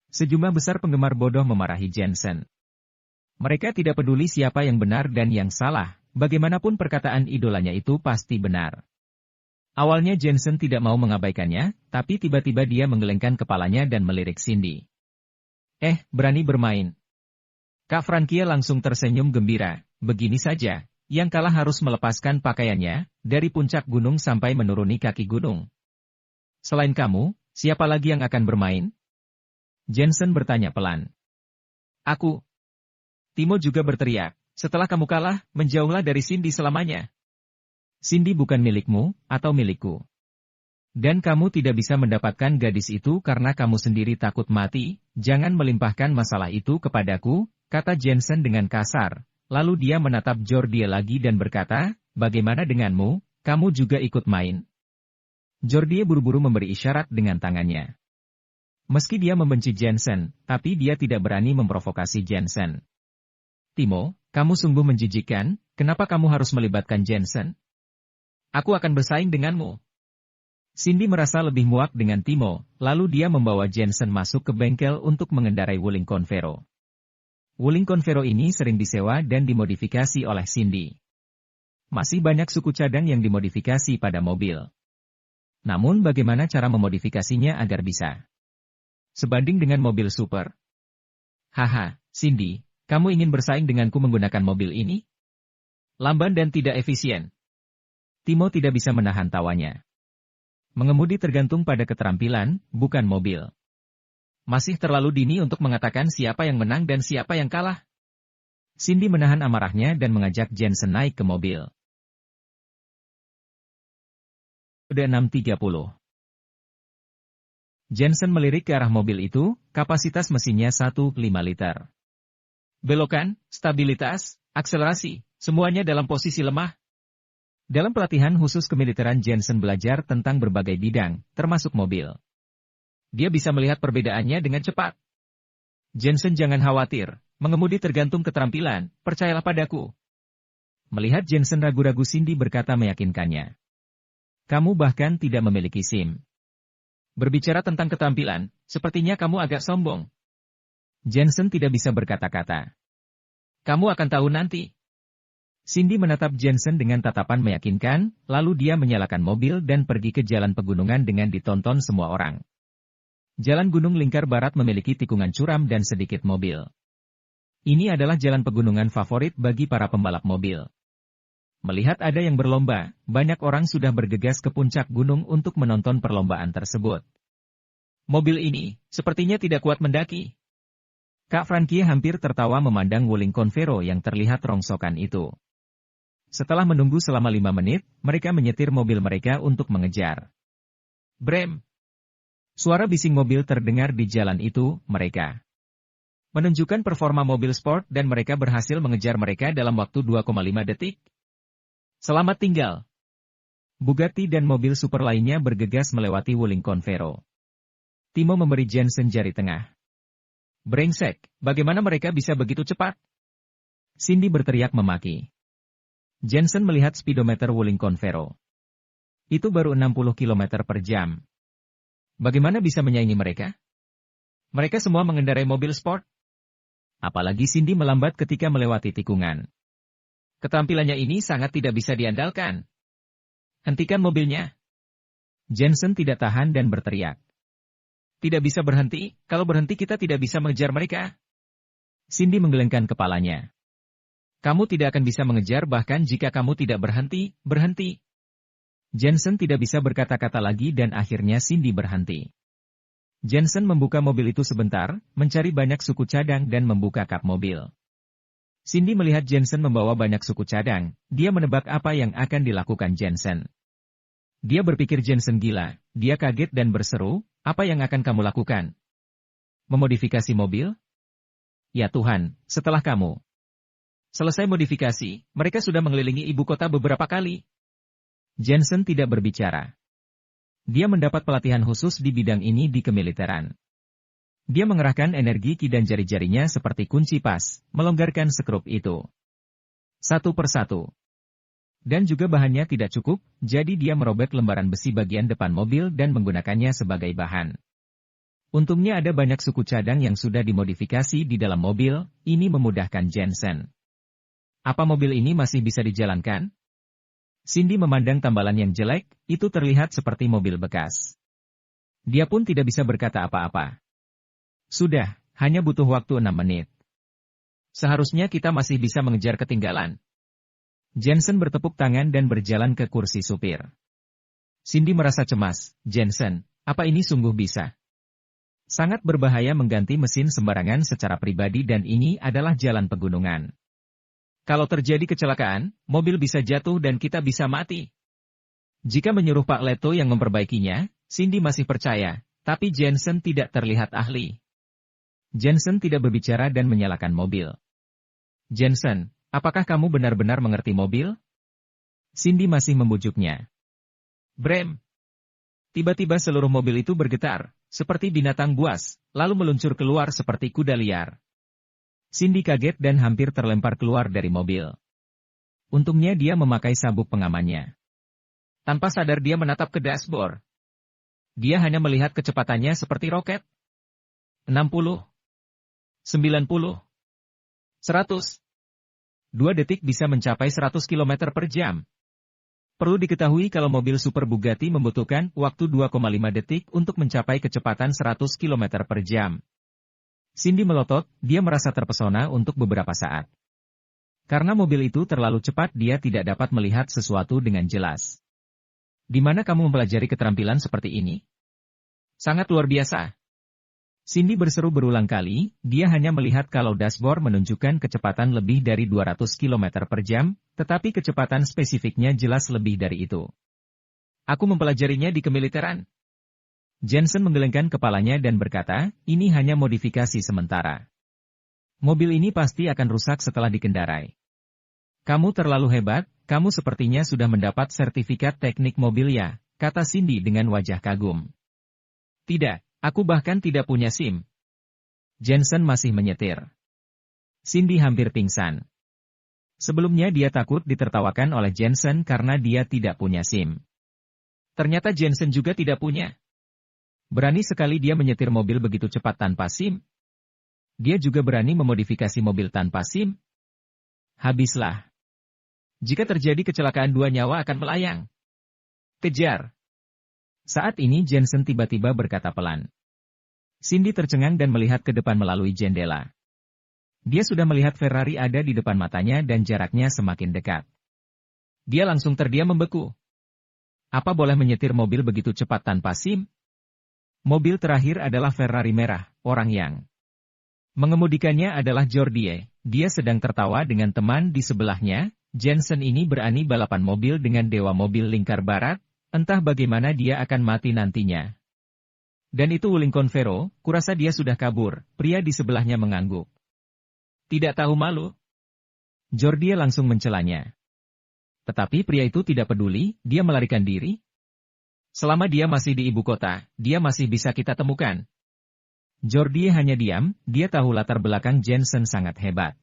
Sejumlah besar penggemar bodoh memarahi Jensen. Mereka tidak peduli siapa yang benar dan yang salah, bagaimanapun perkataan idolanya itu pasti benar. Awalnya Jensen tidak mau mengabaikannya, tapi tiba-tiba dia menggelengkan kepalanya dan melirik Cindy. Berani bermain. Kak Frankie langsung tersenyum gembira, begini saja, yang kalah harus melepaskan pakaiannya, dari puncak gunung sampai menuruni kaki gunung. Selain kamu, siapa lagi yang akan bermain? Jensen bertanya pelan. Aku. Timo juga berteriak, setelah kamu kalah, menjauhlah dari Cindy selamanya. Cindy bukan milikmu, atau milikku. Dan kamu tidak bisa mendapatkan gadis itu karena kamu sendiri takut mati, jangan melimpahkan masalah itu kepadaku, kata Jensen dengan kasar. Lalu dia menatap Geordia lagi dan berkata, bagaimana denganmu, kamu juga ikut main. Geordia buru-buru memberi isyarat dengan tangannya. Meski dia membenci Jensen, tapi dia tidak berani memprovokasi Jensen. Timo, kamu sungguh menjijikkan, kenapa kamu harus melibatkan Jensen? Aku akan bersaing denganmu. Cindy merasa lebih muak dengan Timo, lalu dia membawa Jensen masuk ke bengkel untuk mengendarai Wuling Convero. Wuling Convero ini sering disewa dan dimodifikasi oleh Cindy. Masih banyak suku cadang yang dimodifikasi pada mobil. Namun bagaimana cara memodifikasinya agar bisa sebanding dengan mobil super? Haha, Cindy. Kamu ingin bersaing denganku menggunakan mobil ini? Lamban dan tidak efisien. Timo tidak bisa menahan tawanya. Mengemudi tergantung pada keterampilan, bukan mobil. Masih terlalu dini untuk mengatakan siapa yang menang dan siapa yang kalah. Cindy menahan amarahnya dan mengajak Jensen naik ke mobil. Udah 6.30. Jensen melirik ke arah mobil itu, kapasitas mesinnya 1,5 liter. Belokan, stabilitas, akselerasi, semuanya dalam posisi lemah. Dalam pelatihan khusus kemiliteran Jensen belajar tentang berbagai bidang, termasuk mobil. Dia bisa melihat perbedaannya dengan cepat. Jensen jangan khawatir, mengemudi tergantung keterampilan, percayalah padaku. Melihat Jensen ragu-ragu Cindy berkata meyakinkannya. Kamu bahkan tidak memiliki SIM. Berbicara tentang keterampilan, sepertinya kamu agak sombong. Jensen tidak bisa berkata-kata. Kamu akan tahu nanti. Cindy menatap Jensen dengan tatapan meyakinkan, lalu dia menyalakan mobil dan pergi ke jalan pegunungan dengan ditonton semua orang. Jalan Gunung Lingkar Barat memiliki tikungan curam dan sedikit mobil. Ini adalah jalan pegunungan favorit bagi para pembalap mobil. Melihat ada yang berlomba, banyak orang sudah bergegas ke puncak gunung untuk menonton perlombaan tersebut. Mobil ini, sepertinya tidak kuat mendaki. Kak Frankie hampir tertawa memandang Wuling Convero yang terlihat rongsokan itu. Setelah menunggu selama 5 menit, mereka menyetir mobil mereka untuk mengejar. Brem! Suara bising mobil terdengar di jalan itu, mereka menunjukkan performa mobil sport dan mereka berhasil mengejar mereka dalam waktu 2,5 detik. Selamat tinggal! Bugatti dan mobil super lainnya bergegas melewati Wuling Convero. Timo memberi Jensen jari tengah. Brengsek, bagaimana mereka bisa begitu cepat? Cindy berteriak memaki. Jensen melihat speedometer Wuling Convero. Itu baru 60 km per jam. Bagaimana bisa menyaingi mereka? Mereka semua mengendarai mobil sport. Apalagi Cindy melambat ketika melewati tikungan. Keterampilannya ini sangat tidak bisa diandalkan. Hentikan mobilnya. Jensen tidak tahan dan berteriak. Tidak bisa berhenti, kalau berhenti kita tidak bisa mengejar mereka. Cindy menggelengkan kepalanya. Kamu tidak akan bisa mengejar bahkan jika kamu tidak berhenti, berhenti. Jensen tidak bisa berkata-kata lagi dan akhirnya Cindy berhenti. Jensen membuka mobil itu sebentar, mencari banyak suku cadang dan membuka kap mobil. Cindy melihat Jensen membawa banyak suku cadang, dia menebak apa yang akan dilakukan Jensen. Dia berpikir Jensen gila, dia kaget dan berseru, apa yang akan kamu lakukan? Memodifikasi mobil? Ya Tuhan, setelah kamu selesai modifikasi, mereka sudah mengelilingi ibu kota beberapa kali. Jensen tidak berbicara. Dia mendapat pelatihan khusus di bidang ini di kemiliteran. Dia mengerahkan energi ki dan jari-jarinya seperti kunci pas, melonggarkan skrup itu. Satu persatu. Dan juga bahannya tidak cukup, jadi dia merobek lembaran besi bagian depan mobil dan menggunakannya sebagai bahan. Untungnya ada banyak suku cadang yang sudah dimodifikasi di dalam mobil, ini memudahkan Jensen. Apa mobil ini masih bisa dijalankan? Cindy memandang tambalan yang jelek, itu terlihat seperti mobil bekas. Dia pun tidak bisa berkata apa-apa. Sudah, hanya butuh waktu 6 menit. Seharusnya kita masih bisa mengejar ketinggalan. Jensen bertepuk tangan dan berjalan ke kursi supir. Cindy merasa cemas. Jensen, apa ini sungguh bisa? Sangat berbahaya mengganti mesin sembarangan secara pribadi dan ini adalah jalan pegunungan. Kalau terjadi kecelakaan, mobil bisa jatuh dan kita bisa mati. Jika menyuruh Pak Leto yang memperbaikinya, Cindy masih percaya, tapi Jensen tidak terlihat ahli. Jensen tidak berbicara dan menyalakan mobil. Jensen, apakah kamu benar-benar mengerti mobil? Cindy masih membujuknya. Brem. Tiba-tiba seluruh mobil itu bergetar, seperti binatang buas, lalu meluncur keluar seperti kuda liar. Cindy kaget dan hampir terlempar keluar dari mobil. Untungnya dia memakai sabuk pengamannya. Tanpa sadar dia menatap ke dashboard. Dia hanya melihat kecepatannya seperti roket. 60. 90. 100. 2 detik bisa mencapai 100 km per jam. Perlu diketahui kalau mobil Super Bugatti membutuhkan waktu 2,5 detik untuk mencapai kecepatan 100 km per jam. Cindy melotot, dia merasa terpesona untuk beberapa saat. Karena mobil itu terlalu cepat dia tidak dapat melihat sesuatu dengan jelas. Di mana kamu mempelajari keterampilan seperti ini? Sangat luar biasa. Cindy berseru berulang kali, dia hanya melihat kalau dashboard menunjukkan kecepatan lebih dari 200 km per jam, tetapi kecepatan spesifiknya jelas lebih dari itu. Aku mempelajarinya di kemiliteran. Jensen menggelengkan kepalanya dan berkata, ini hanya modifikasi sementara. Mobil ini pasti akan rusak setelah dikendarai. Kamu terlalu hebat, kamu sepertinya sudah mendapat sertifikat teknik mobil ya, kata Cindy dengan wajah kagum. Tidak. Aku bahkan tidak punya SIM. Jensen masih menyetir. Cindy hampir pingsan. Sebelumnya dia takut ditertawakan oleh Jensen karena dia tidak punya SIM. Ternyata Jensen juga tidak punya. Berani sekali dia menyetir mobil begitu cepat tanpa SIM. Dia juga berani memodifikasi mobil tanpa SIM. Habislah. Jika terjadi kecelakaan 2 nyawa akan melayang. Kejar. Saat ini Jensen tiba-tiba berkata pelan. Cindy tercengang dan melihat ke depan melalui jendela. Dia sudah melihat Ferrari ada di depan matanya dan jaraknya semakin dekat. Dia langsung terdiam membeku. Apa boleh menyetir mobil begitu cepat tanpa SIM? Mobil terakhir adalah Ferrari merah, orang yang mengemudikannya adalah Jordie. Dia sedang tertawa dengan teman di sebelahnya. Jensen ini berani balapan mobil dengan dewa mobil lingkar barat. Entah bagaimana dia akan mati nantinya. Dan itu Wuling Convero, kurasa dia sudah kabur, pria di sebelahnya mengangguk. Tidak tahu malu. Jordie langsung mencelanya. Tetapi pria itu tidak peduli, dia melarikan diri. Selama dia masih di ibu kota, dia masih bisa kita temukan. Jordie hanya diam, dia tahu latar belakang Jensen sangat hebat.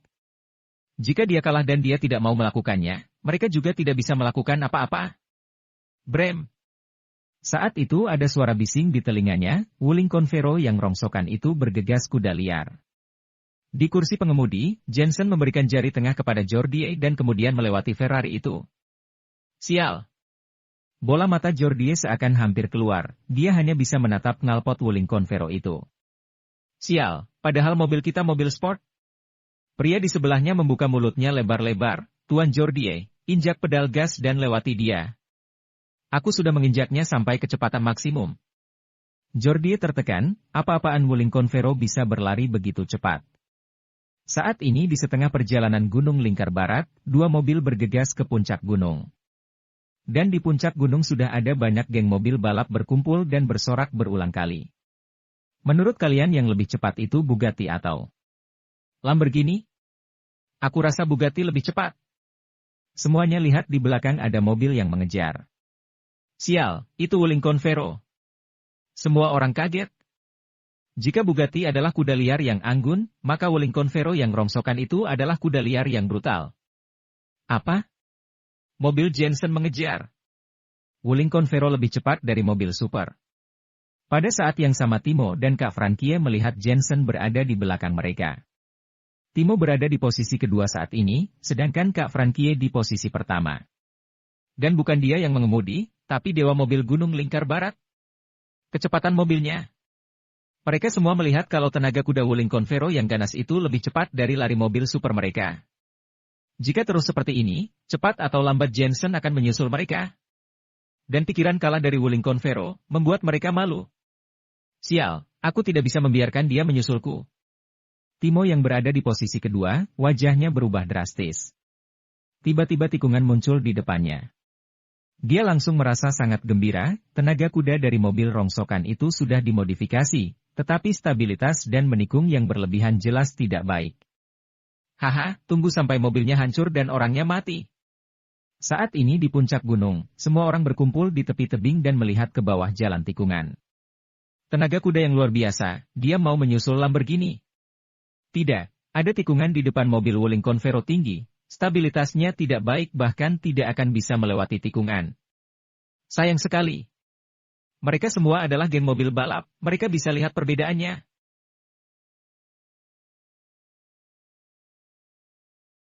Jika dia kalah dan dia tidak mau melakukannya, mereka juga tidak bisa melakukan apa-apa. Brem. Saat itu ada suara bising di telinganya, Wuling Convero yang rongsokan itu bergegas kuda liar. Di kursi pengemudi, Jensen memberikan jari tengah kepada Jordie dan kemudian melewati Ferrari itu. Sial. Bola mata Jordie seakan hampir keluar, dia hanya bisa menatap knalpot Wuling Convero itu. Sial, padahal mobil kita mobil sport. Pria di sebelahnya membuka mulutnya lebar-lebar, Tuan Jordie, injak pedal gas dan lewati dia. Aku sudah menginjaknya sampai kecepatan maksimum. Jordie tertekan, apa-apaan Wuling Convero bisa berlari begitu cepat. Saat ini di setengah perjalanan Gunung Lingkar Barat, 2 mobil bergegas ke puncak gunung. Dan di puncak gunung sudah ada banyak geng mobil balap berkumpul dan bersorak berulang kali. Menurut kalian yang lebih cepat itu Bugatti atau Lamborghini? Aku rasa Bugatti lebih cepat. Semuanya lihat di belakang ada mobil yang mengejar. Sial, itu Wuling Convero. Semua orang kaget. Jika Bugatti adalah kuda liar yang anggun, maka Wuling Convero yang rongsokan itu adalah kuda liar yang brutal. Apa? Mobil Jensen mengejar. Wuling Convero lebih cepat dari mobil super. Pada saat yang sama Timo dan Kak Frankie melihat Jensen berada di belakang mereka. Timo berada di posisi kedua saat ini, sedangkan Kak Frankie di posisi pertama. Dan bukan dia yang mengemudi, tapi dewa mobil Gunung Lingkar Barat. Kecepatan mobilnya. Mereka semua melihat kalau tenaga kuda Wuling Convero yang ganas itu lebih cepat dari lari mobil super mereka. Jika terus seperti ini, cepat atau lambat Jensen akan menyusul mereka. Dan pikiran kalah dari Wuling Convero membuat mereka malu. Sial, aku tidak bisa membiarkan dia menyusulku. Timo yang berada di posisi kedua, wajahnya berubah drastis. Tiba-tiba tikungan muncul di depannya. Dia langsung merasa sangat gembira, tenaga kuda dari mobil rongsokan itu sudah dimodifikasi, tetapi stabilitas dan menikung yang berlebihan jelas tidak baik. Haha, tunggu sampai mobilnya hancur dan orangnya mati. Saat ini di puncak gunung, semua orang berkumpul di tepi tebing dan melihat ke bawah jalan tikungan. Tenaga kuda yang luar biasa, dia mau menyusul Lamborghini. Tidak, ada tikungan di depan mobil Wuling Convero tinggi. Stabilitasnya tidak baik bahkan tidak akan bisa melewati tikungan. Sayang sekali. Mereka semua adalah geng mobil balap, mereka bisa lihat perbedaannya.